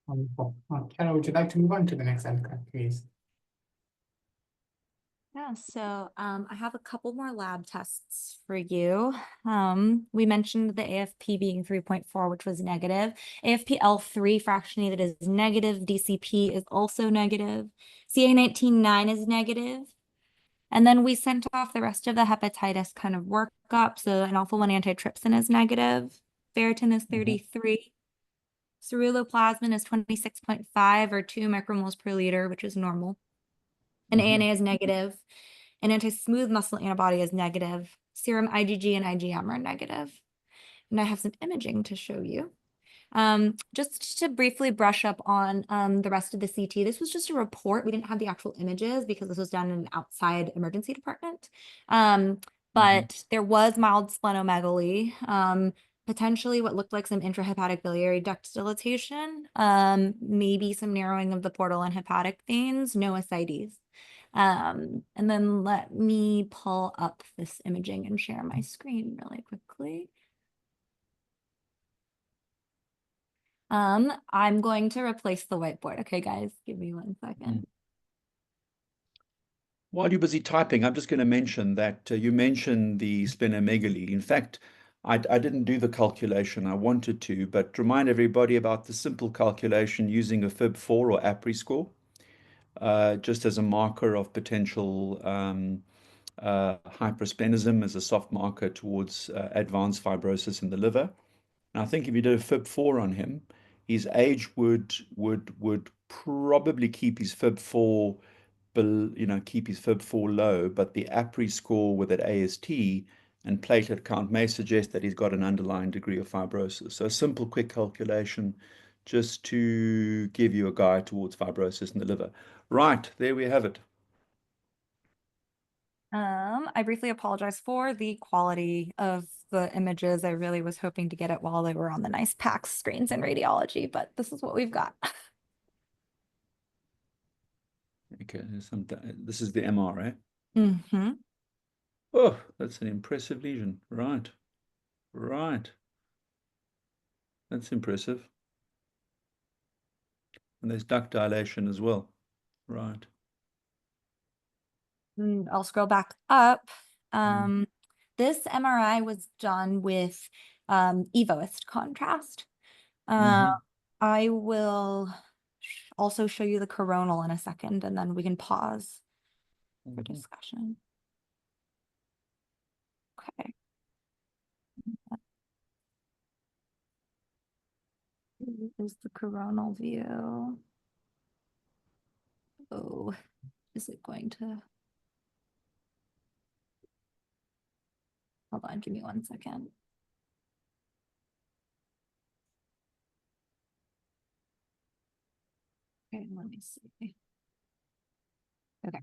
Wonderful. Carol, would you like to move on to the next aliquot, please? Yeah, so I have a couple more lab tests for you. We mentioned the AFP being 3.4, which was negative. AFP L3 fractionated is negative. DCP is also negative. CA19-9 is negative. And then we sent off the rest of the hepatitis kind of workup. So an alpha-1 antitrypsin is negative. Ferritin is 33. Ceruloplasmin is 26.5 or 2 micromoles per liter, which is normal. And ANA is negative. An anti-smooth muscle antibody is negative. Serum IgG and IgM are negative. And I have some imaging to show you. Just to briefly brush up on the rest of the CT, this was just a report. We didn't have the actual images because this was done in an outside emergency department. But there was mild splenomegaly, potentially what looked like some intrahepatic biliary duct dilatation, maybe some narrowing of the portal and hepatic veins, no ascites. And then let me pull up this imaging and share my screen really quickly. I'm going to replace the whiteboard. Okay, guys, give me 1 second. While you're busy typing, I'm just going to mention that you mentioned the splenomegaly. In fact, I didn't do the calculation. I wanted to, but remind everybody about the simple calculation using a FIB-4 or APRI score, just as a marker of potential hypersplenism as a soft marker towards advanced fibrosis in the liver. And I think if you did a FIB-4 on him, his age would probably keep his FIB-4 keep his FIB-4 low, but the APRI score with that AST and platelet count may suggest that he's got an underlying degree of fibrosis. So a simple, quick calculation just to give you a guide towards fibrosis in the liver. Right, there we have it. I briefly apologize for the quality of the images. I really was hoping to get it while they were on the nice PACS screens in radiology, but this is what we've got. Okay, this is the MR, right? Mm-hmm. Oh, that's an impressive lesion. Right, right. That's impressive. And there's duct dilation as well. Right. I'll scroll back up. This MRI was done with evoist contrast. I will also show you the coronal in a second, and then we can pause for discussion. Okay. Here is the coronal view. Oh, is it going to? Hold on, give me 1 second. Okay, let me see. Okay.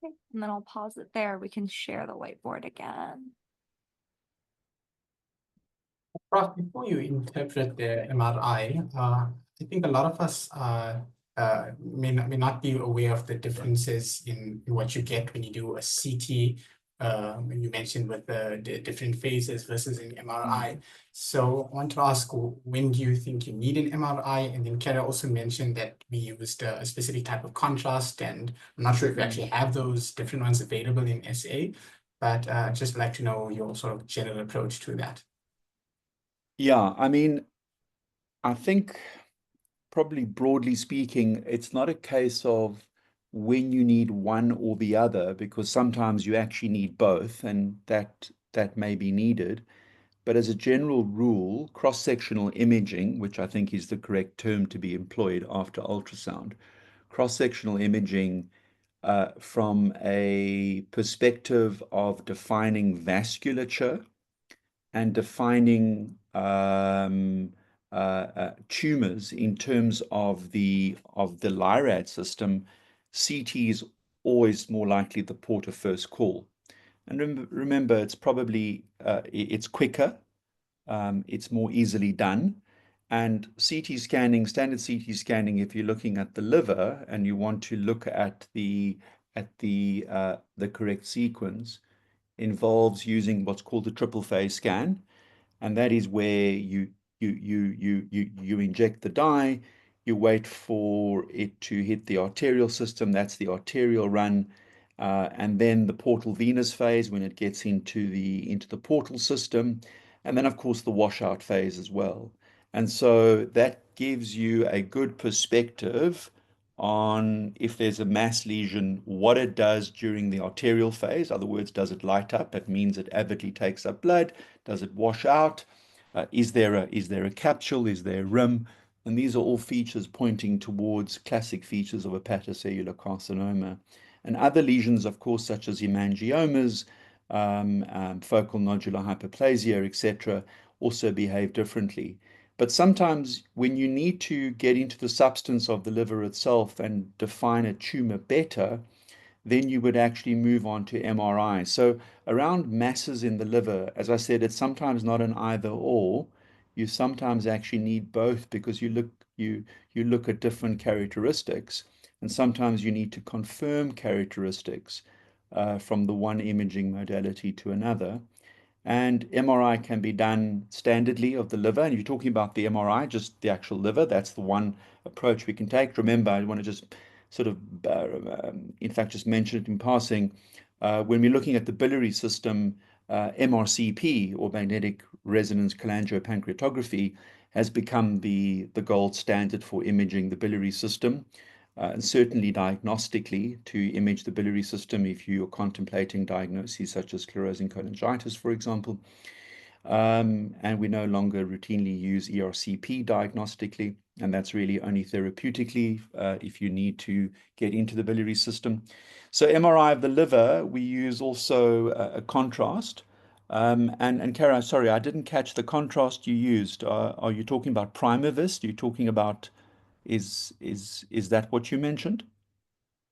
Okay, and then I'll pause it there. We can share the whiteboard again. Prof, before you interpret the MRI, I think a lot of us may not be aware of the differences in what you get when you do a CT, when you mentioned with the different phases versus an MRI. So I want to ask, when do you think you need an MRI? And then Kara also mentioned that we used a specific type of contrast, and I'm not sure if we actually have those different ones available in SA, but just like to know your sort of general approach to that. Yeah, I mean, I think probably broadly speaking, it's not a case of when you need one or the other, because sometimes you actually need both, and that may be needed. But as a general rule, cross-sectional imaging, which I think is the correct term to be employed after ultrasound, cross-sectional imaging from a perspective of defining vasculature and defining tumors in terms of the LIRAD system, CT is always more likely the port of first call. And remember, it's probably it's quicker, it's more easily done. And CT scanning, standard CT scanning, if you're looking at the liver and you want to look at the correct sequence, involves using what's called the triple phase scan, and that is where you inject the dye, you wait for it to hit the arterial system, that's the arterial run, and then the portal venous phase when it gets into the portal system, and then of course the washout phase as well. And so that gives you a good perspective on if there's a mass lesion, what it does during the arterial phase. In other words, does it light up? It means it avidly takes up blood. Does it wash out? Is there a capsule? Is there a rim? And these are all features pointing towards classic features of hepatocellular carcinoma. And other lesions, of course, such as hemangiomas, focal nodular hyperplasia, etc., also behave differently. But sometimes when you need to get into the substance of the liver itself and define a tumor better, then you would actually move on to MRI. So around masses in the liver, as I said, it's sometimes not an either or. You sometimes actually need both because you look at different characteristics, and sometimes you need to confirm characteristics from the one imaging modality to another. And MRI can be done standardly of the liver. And you're talking about the MRI, just the actual liver. That's the one approach we can take. Remember, I want to just sort of, in fact, just mention it in passing. When we're looking at the biliary system, MRCP, or magnetic resonance cholangiopancreatography, has become the gold standard for imaging the biliary system. And certainly diagnostically to image the biliary system if you're contemplating diagnoses such as sclerosing cholangitis, for example. And we no longer routinely use ERCP diagnostically, and that's really only therapeutically if you need to get into the biliary system. So MRI of the liver, we use also a contrast. And Kara, sorry, I didn't catch the contrast you used. Are you talking about Primavist? Are you talking about is that what you mentioned?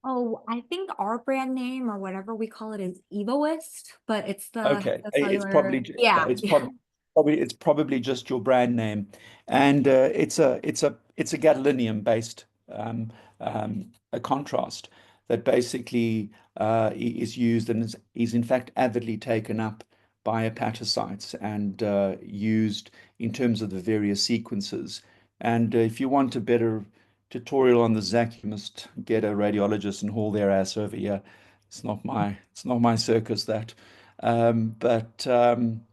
Oh, I think our brand name or whatever we call it is Evoist, but it's Okay, the it's probably cellular. Yeah. it's probably just your brand name, and it's a gadolinium based a contrast that basically is used and is in fact avidly taken up by hepatocytes and used in terms of the various sequences. And if you want a better tutorial on the ZAC, you must get a radiologist and haul their ass over here. It's not my circus that. But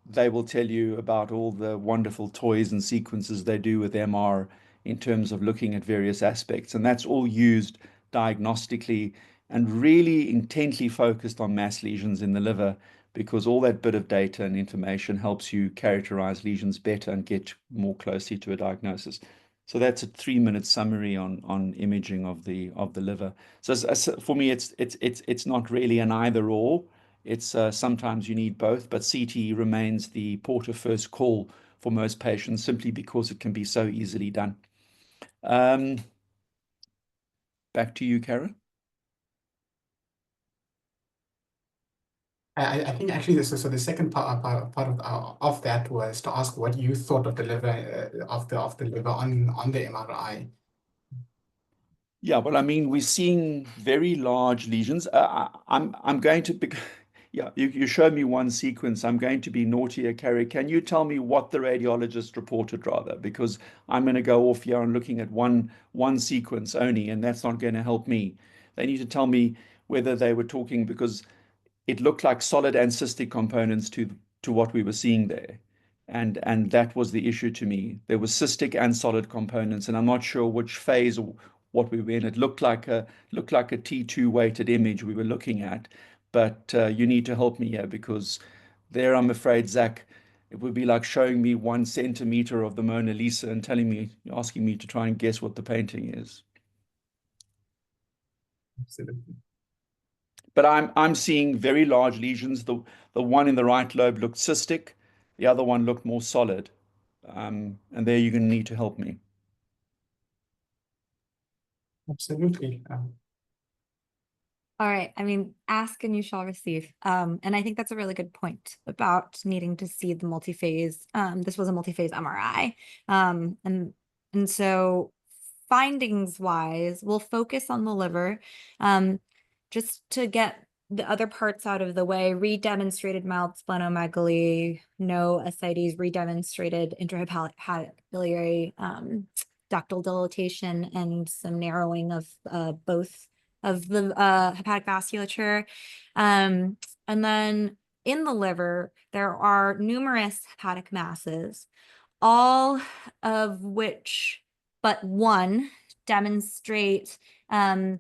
they will tell you about all the wonderful toys and sequences they do with MR in terms of looking at various aspects. And that's all used diagnostically and really intently focused on mass lesions in the liver because all that bit of data and information helps you characterize lesions better and get more closely to a diagnosis. So that's a 3-minute summary on imaging of the liver. So for me, it's not really an either or. It's sometimes you need both, but CT remains the port of first call for most patients simply because it can be so easily done. Back to you, Karen. I think actually so the second part of that was to ask what you thought of the liver of the liver on the MRI. Yeah, well, I mean, we're seeing very large lesions. I'm going to yeah, you showed me one sequence. I'm going to be naughtier, Carrie. Can you tell me what the radiologist reported rather? Because I'm going to go off here and looking at one sequence only, and that's not going to help me. They need to tell me whether they were talking because it looked like solid and cystic components to what we were seeing there. And that was the issue to me. There was cystic and solid components, and I'm not sure which phase or what we were in. It looked like a T2 weighted image we were looking at, but you need to help me here because there, I'm afraid, Zach, it would be like showing me 1 centimeter of the Mona Lisa and asking me to try and guess what the painting is. Absolutely. But I'm seeing very large lesions. The one in the right lobe looked cystic, the other one looked more solid. And there you're going to need to help me. Absolutely. All right. I mean, ask and you shall receive. And I think that's a really good point about needing to see the multi-phase. This was a multi-phase MRI. And so findings wise, we'll focus on the liver. Just to get the other parts out of the way, redemonstrated mild splenomegaly, no ascites, redemonstrated intrahepatic ductal dilatation, and some narrowing of both of the hepatic vasculature. And then in the liver, there are numerous hepatic masses. all of which but one demonstrate a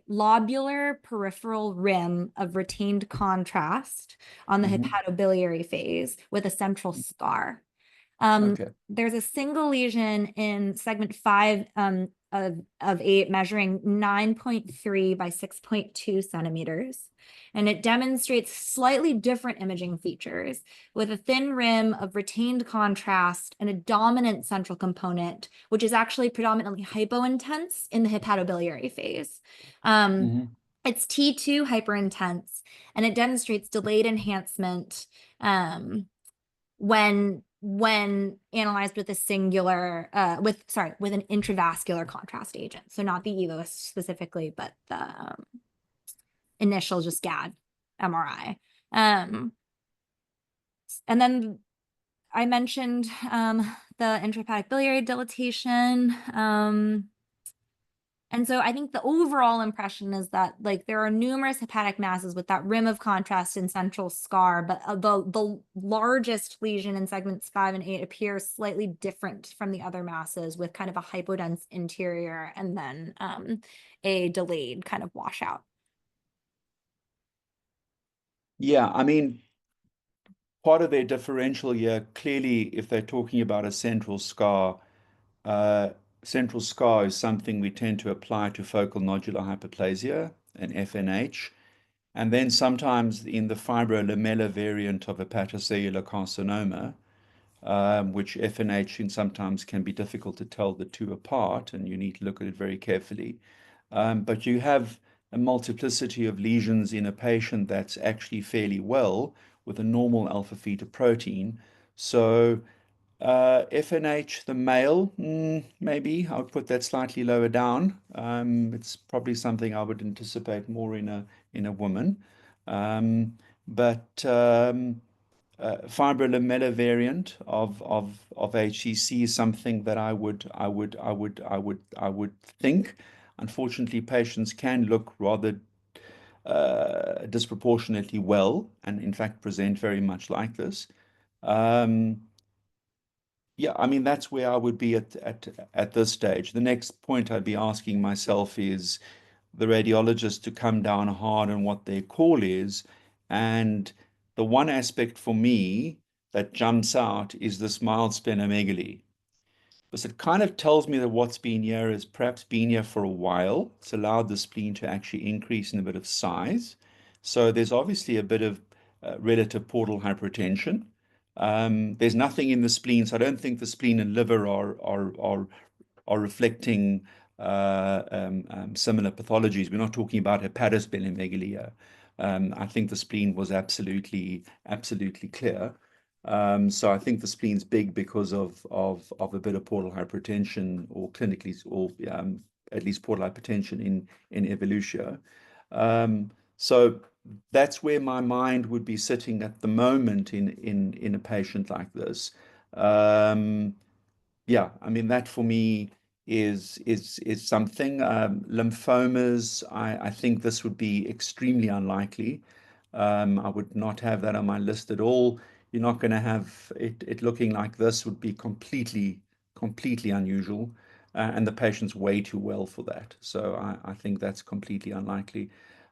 lobular peripheral rim of retained contrast on the hepatobiliary phase with a central scar. Okay. There's a single lesion in segment 5 of 8 measuring 9.3 by 6.2 centimeters. And it demonstrates slightly different imaging features with a thin rim of retained contrast and a dominant central component, which is actually predominantly hypointense in the hepatobiliary phase. It's T2 hyperintense, and it demonstrates delayed enhancement when analyzed with a singular with an intravascular contrast agent. So not the EVOS specifically, but the initial just GAD MRI. And then I mentioned the intrahepatic biliary dilatation. And so I think the overall impression is that like there are numerous hepatic masses with that rim of contrast and central scar, but the largest lesion in segments 5 and 8 appears slightly different from the other masses with kind of a hypodense interior and then a delayed kind of washout. Yeah, I mean, part of their differential here, clearly, if they're talking about a central scar is something we tend to apply to focal nodular hyperplasia and FNH. And then sometimes in the fibrolamellar variant of hepatocellular carcinoma, which FNH sometimes can be difficult to tell the two apart, and you need to look at it very carefully. But you have a multiplicity of lesions in a patient that's actually fairly well with a normal alpha fetoprotein. So FNH, the male, maybe I would put that slightly lower down. It's probably something I would anticipate more in a woman. But fibrolamellar variant of HCC is something that I would think. Unfortunately, patients can look rather disproportionately well, and in fact present very much like this. Yeah, I mean that's where I would be at this stage. The next point I'd be asking myself is the radiologist to come down hard on what their call is. And the one aspect for me that jumps out is this mild splenomegaly. Because it kind of tells me that what's been here has perhaps been here for a while. It's allowed the spleen to actually increase in a bit of size. So there's obviously a bit of relative portal hypertension. There's nothing in the spleen, so I don't think the spleen and liver are reflecting similar pathologies. We're not talking about hepatosplenomegaly here. I think the spleen was absolutely clear. So I think the spleen's big because of a bit of portal hypertension, or clinically, or at least portal hypertension in evolution. So that's where my mind would be sitting at the moment in a patient like this. Yeah, I mean that for me is something. Lymphomas, I think this would be extremely unlikely. I would not have that on my list at all. You're not going to have it looking like this would be completely unusual, and the patient's way too well for that. So I think that's completely unlikely.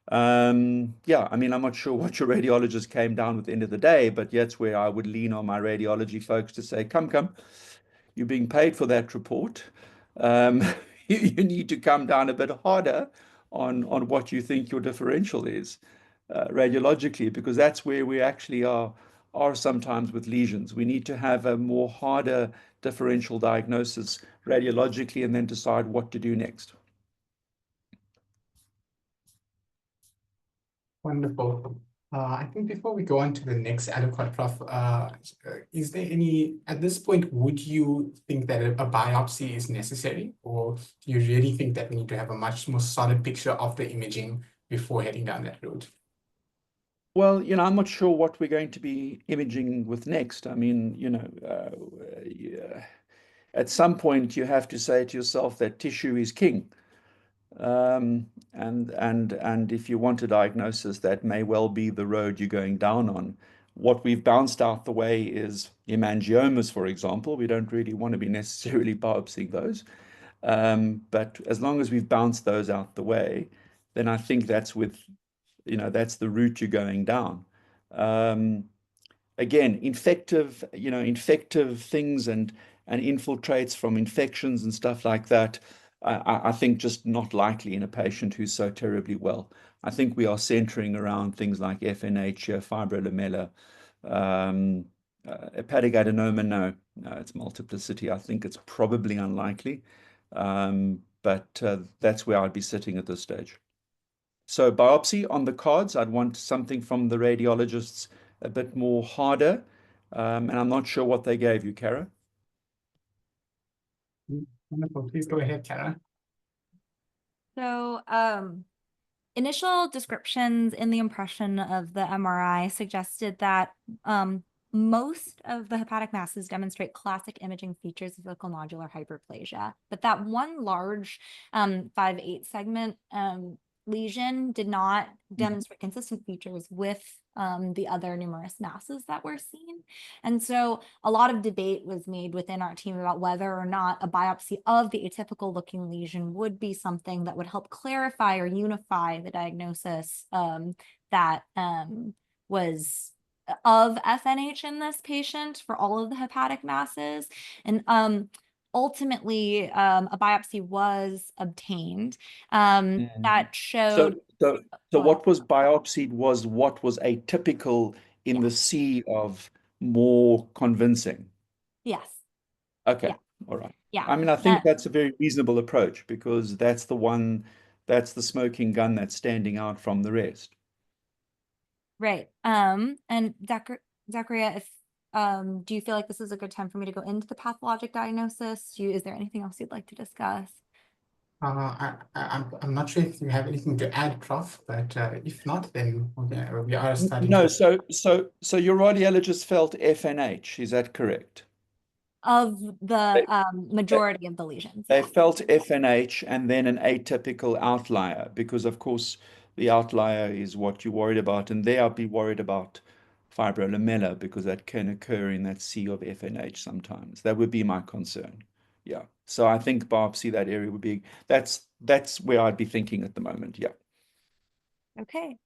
Yeah, I mean, I'm not sure what your radiologist came down with at the end of the day, but that's where I would lean on my radiology folks to say, come, you're being paid for that report. You need to come down a bit harder on what you think your differential is radiologically, because that's where we actually are sometimes with lesions. We need to have a more harder differential diagnosis radiologically and then decide what to do next. Wonderful. I think before we go on to the next adequate, Prof, is there any, at this point, would you think that a biopsy is necessary, or do you really think that we need to have a much more solid picture of the imaging before heading down that road? Well, I'm not sure what we're going to be imaging with next. I mean, at some point you have to say to yourself that tissue is king. And if you want a diagnosis, that may well be the road you're going down on. What we've bounced out the way is hemangiomas, for example. We don't really want to be necessarily biopsying those. But as long as we've bounced those out the way, then I think that's that's the route you're going down. Again, infective things and infiltrates from infections and stuff like that, I think just not likely in a patient who's so terribly well. I think we are centering around things like FNH, fibrolamellar, hepatic adenoma. No, it's multiplicity. I think it's probably unlikely, but that's where I'd be sitting at this stage. So biopsy on the cards, I'd want something from the radiologists a bit more harder. And I'm not sure what they gave you, Kara. Wonderful. Please go ahead, Kara. So, initial descriptions in the impression of the MRI suggested that most of the hepatic masses demonstrate classic imaging features of focal nodular hyperplasia, but that one large 5/8 segment lesion did not demonstrate consistent features with the other numerous masses that were seen. And so a lot of debate was made within our team about whether or not a biopsy of the atypical looking lesion would be something that would help clarify or unify the diagnosis that was of FNH in this patient for all of the hepatic masses. And ultimately, a biopsy was obtained that showed. So what was biopsied was what was atypical in the sea of more convincing. Yes. Okay. Yeah. All right. Yeah. I mean, I think that's a very reasonable approach because that's the smoking gun that's standing out from the rest. Right. And Zachariah, if do you feel like this is a good time for me to go into the pathologic diagnosis? Is there anything else you'd like to discuss? I'm not sure if you have anything to add, Prof, but if not, then we are starting No, to. so your radiologist felt FNH, is that correct? Of the majority of the lesions. They Yeah. felt FNH and then an atypical outlier because, of course, the outlier is what you're worried about. And there I'd be worried about fibrolamellar because that can occur in that sea of FNH sometimes. That would be my concern. Yeah. So I think biopsy that area would be, that's where I'd be thinking at the moment. Yeah. Okay.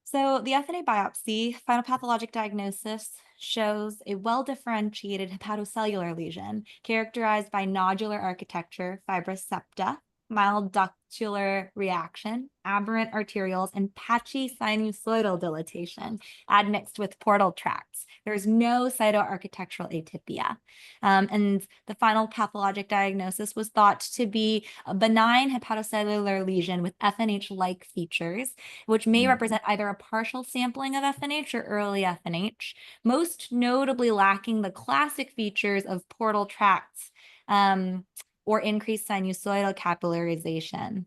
So the FNA biopsy, final pathologic diagnosis, shows a well-differentiated hepatocellular lesion characterized by nodular architecture, fibrous septa, mild ductular reaction, aberrant arterioles, and patchy sinusoidal dilatation admixed with portal tracts. There's no cytoarchitectural atypia. And the final pathologic diagnosis was thought to be a benign hepatocellular lesion with FNH-like features, which may represent either a partial sampling of FNH or early FNH, most notably lacking the classic features of portal tracts or increased sinusoidal capillarization,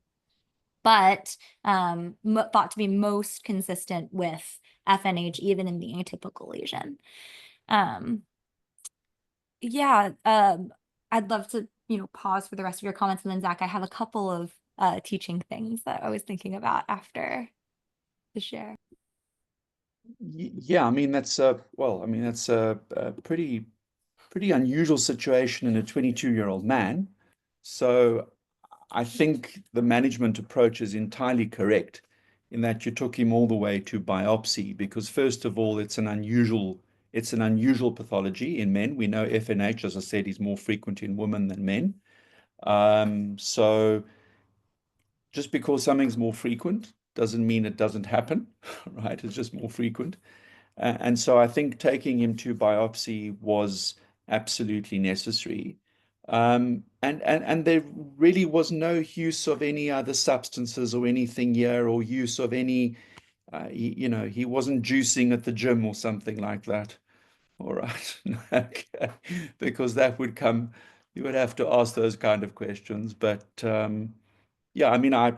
but thought to be most consistent with FNH even in the atypical lesion. Yeah, I'd love to, pause for the rest of your comments, and then Zach, I have a couple of teaching things that I was thinking about after the share. Yeah, I mean that's a pretty unusual situation in a 22-year-old man. So I think the management approach is entirely correct in that you took him all the way to biopsy because first of all, it's an unusual pathology in men. We know FNH, as I said, is more frequent in women than men. So just because something's more frequent doesn't mean it doesn't happen, right? It's just more frequent. And so I think taking him to biopsy was absolutely necessary. And there really was no use of any other substances or anything here or use of any, he wasn't juicing at the gym or something like that. All right. Okay. Because you would have to ask those kind of questions. But yeah, I mean, I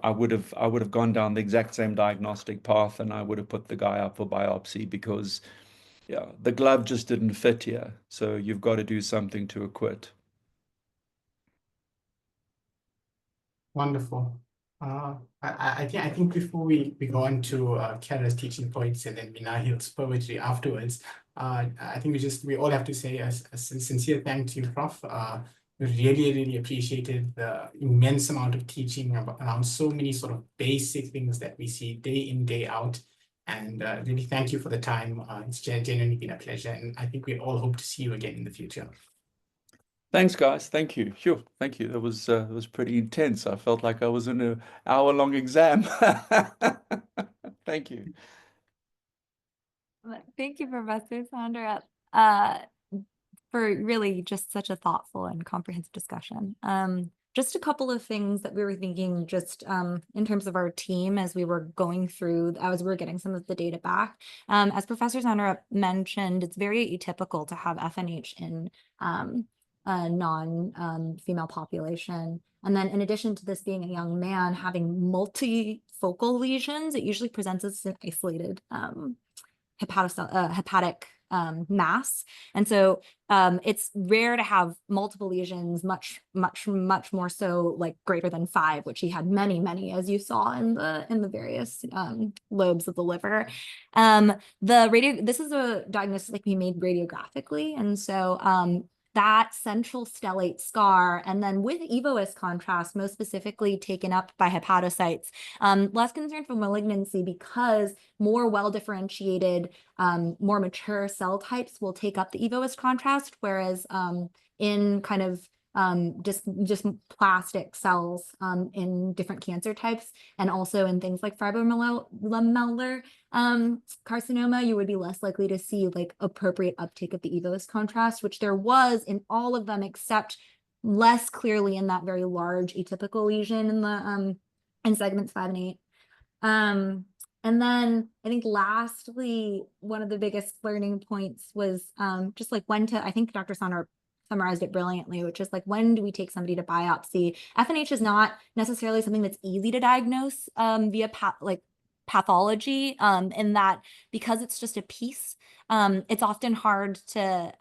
would have gone down the exact same diagnostic path, and I would have put the guy up for biopsy because, yeah, the glove just didn't fit here. So you've got to do something to acquit. Wonderful. I think before we go on to Kara's teaching points and then Minahil's poetry afterwards, I think we all have to say a sincere thanks to you, Prof. We really appreciated the immense amount of teaching around so many sort of basic things that we see day in, day out. And really thank you for the time. It's genuinely been a pleasure. And I think we all hope to see you again in the future. Thanks, guys. Thank you. Sure. Thank you. That was pretty intense. I felt like I was in an hour-long exam. Thank you. Thank you, Professor Sonderup, for really just such a thoughtful and comprehensive discussion. Just a couple of things that we were thinking just in terms of our team as we were going through, as we were getting some of the data back. As Professor Sonderup mentioned, it's very atypical to have FNH in a non-female population. And then in addition to this being a young man having multifocal lesions, it usually presents as an isolated hepatic mass. And so it's rare to have multiple lesions, much more so like greater than 5, which he had many, as you saw in the various lobes of the liver. This is a diagnosis that can be made radiographically. And so that central stellate scar, and then with EVOS contrast, most specifically taken up by hepatocytes, less concern for malignancy because more well-differentiated, more mature cell types will take up the EVOS contrast, whereas in kind of just plastic cells in different cancer types, and also in things like fibromyalgia carcinoma, you would be less likely to see like appropriate uptake of the EVOS contrast, which there was in all of them, except less clearly in that very large atypical lesion in the in segments 5 and 8. And then I think lastly, one of the biggest learning points was just like when to, I think Dr. Sonderup summarized it brilliantly, which is like, when do we take somebody to biopsy? FNH is not necessarily something that's easy to diagnose via pathology, in that because it's just a piece, it's often hard to,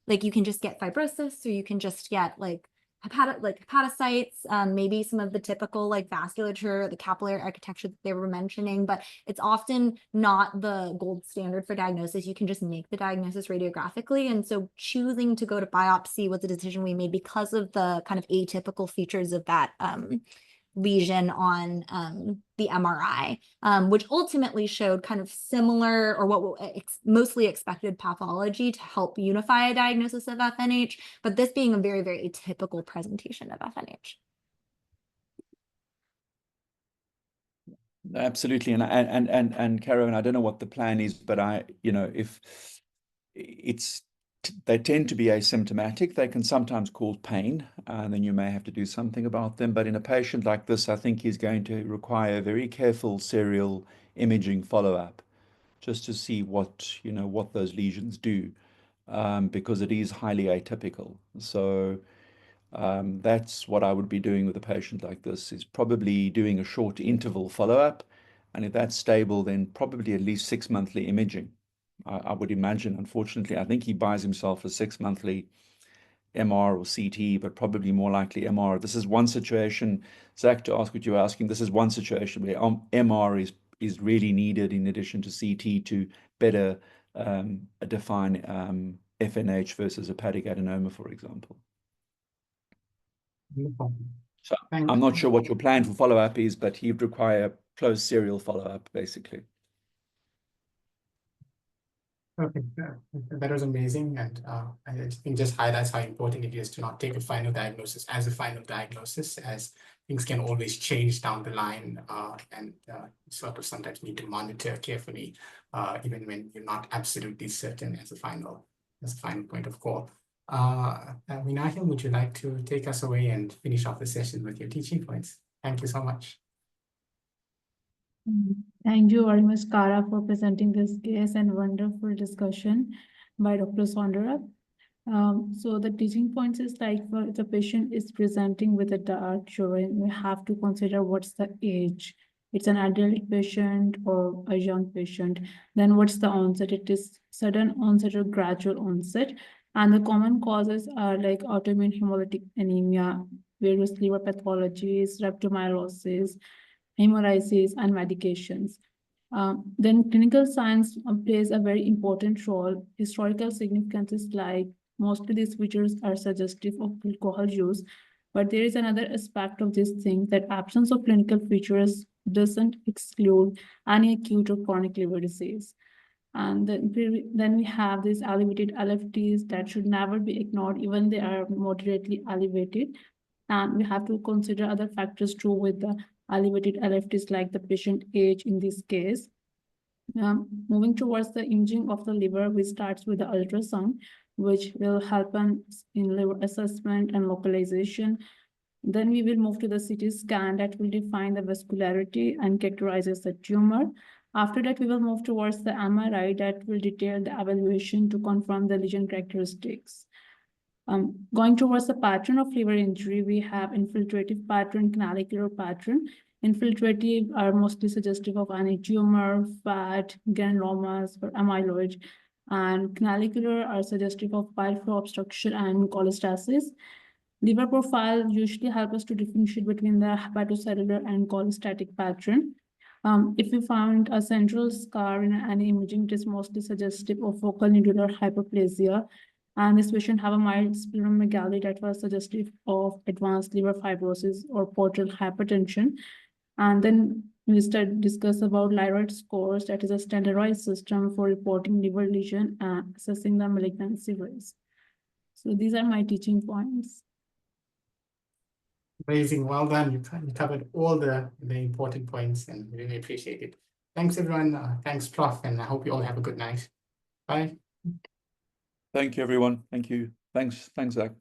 like you can just get fibrosis, or you can just get like hepatocytes, maybe some of the typical like vasculature, the capillary architecture that they were mentioning, but it's often not the gold standard for diagnosis. You can just make the diagnosis radiographically. And so choosing to go to biopsy was a decision we made because of the kind of atypical features of that lesion on the MRI, which ultimately showed kind of similar, or what mostly expected pathology to help unify a diagnosis of FNH, but this being a very atypical presentation of FNH. Absolutely. And Karen, I don't know what the plan is, but if they tend to be asymptomatic, they can sometimes cause pain, and then you may have to do something about them. But in a patient like this, I think he's going to require very careful serial imaging follow-up just to see what those lesions do, because it is highly atypical. So that's what I would be doing with a patient like this, is probably doing a short interval follow-up. And if that's stable, then probably at least 6-monthly imaging. I would imagine, unfortunately, I think he buys himself a 6-monthly MR or CT, but probably more likely MR. This is one situation, Zach, to ask what you're asking, this is one situation where MR is really needed in addition to CT to better define FNH versus hepatic adenoma, for example. No problem. So I'm not sure what your plan for follow-up is, but he'd require close serial follow-up, basically. Okay, that was amazing, and I think just highlights how important it is to not take a final diagnosis as a final diagnosis, as things can always change down the line, and sort of sometimes need to monitor carefully, even when you're not absolutely certain as a final point of call. Minahil, would you like to take us away and finish off the session with your teaching points? Thank you so much. Thank you very much, Kara, for presenting this case and wonderful discussion by Dr. Sonderup. So the teaching points is like, if the patient is presenting with a dark urine, we have to consider what's the age. It's an adult patient or a young patient. Then what's the onset? It is sudden onset or gradual onset. And the common causes are like autoimmune hemolytic anemia, various liver pathologies, rhabdomyolysis, hemolysis, and medications. Then clinical science plays a very important role. Historical significances like mostly these features are suggestive of alcohol use, but there is another aspect of this thing that absence of clinical features doesn't exclude any acute or chronic liver disease. And then we have these elevated LFTs that should never be ignored, even they are moderately elevated. And we have to consider other factors too with the elevated LFTs, like the patient age in this case. Moving towards the imaging of the liver, we start with the ultrasound, which will help us in liver assessment and localization. Then we will move to the CT scan that will define the vascularity and characterizes the tumor. After that, we will move towards the MRI that will detail the evaluation to confirm the lesion characteristics. Going towards the pattern of liver injury, we have infiltrative pattern, canalicular pattern. Infiltrative are mostly suggestive of any tumor, fat, granulomas, or amyloid. And canalicular are suggestive of bile flow obstruction and cholestasis. Liver profile usually help us to differentiate between the hepatocellular and cholestatic pattern. If we found a central scar in any imaging, it is mostly suggestive of focal nodular hyperplasia. And this patient have a mild splenomegaly that was suggestive of advanced liver fibrosis or portal hypertension. And then we discuss about Lyroid scores, that is a standardized system for reporting liver lesion and assessing the malignancy risk. So these are my teaching points. Amazing, well done. You covered all the important points and really appreciate it. Thanks everyone. Thanks, Prof. And I hope you all have a good night. Bye. Thank you, everyone. Thank you. Thanks, Zach.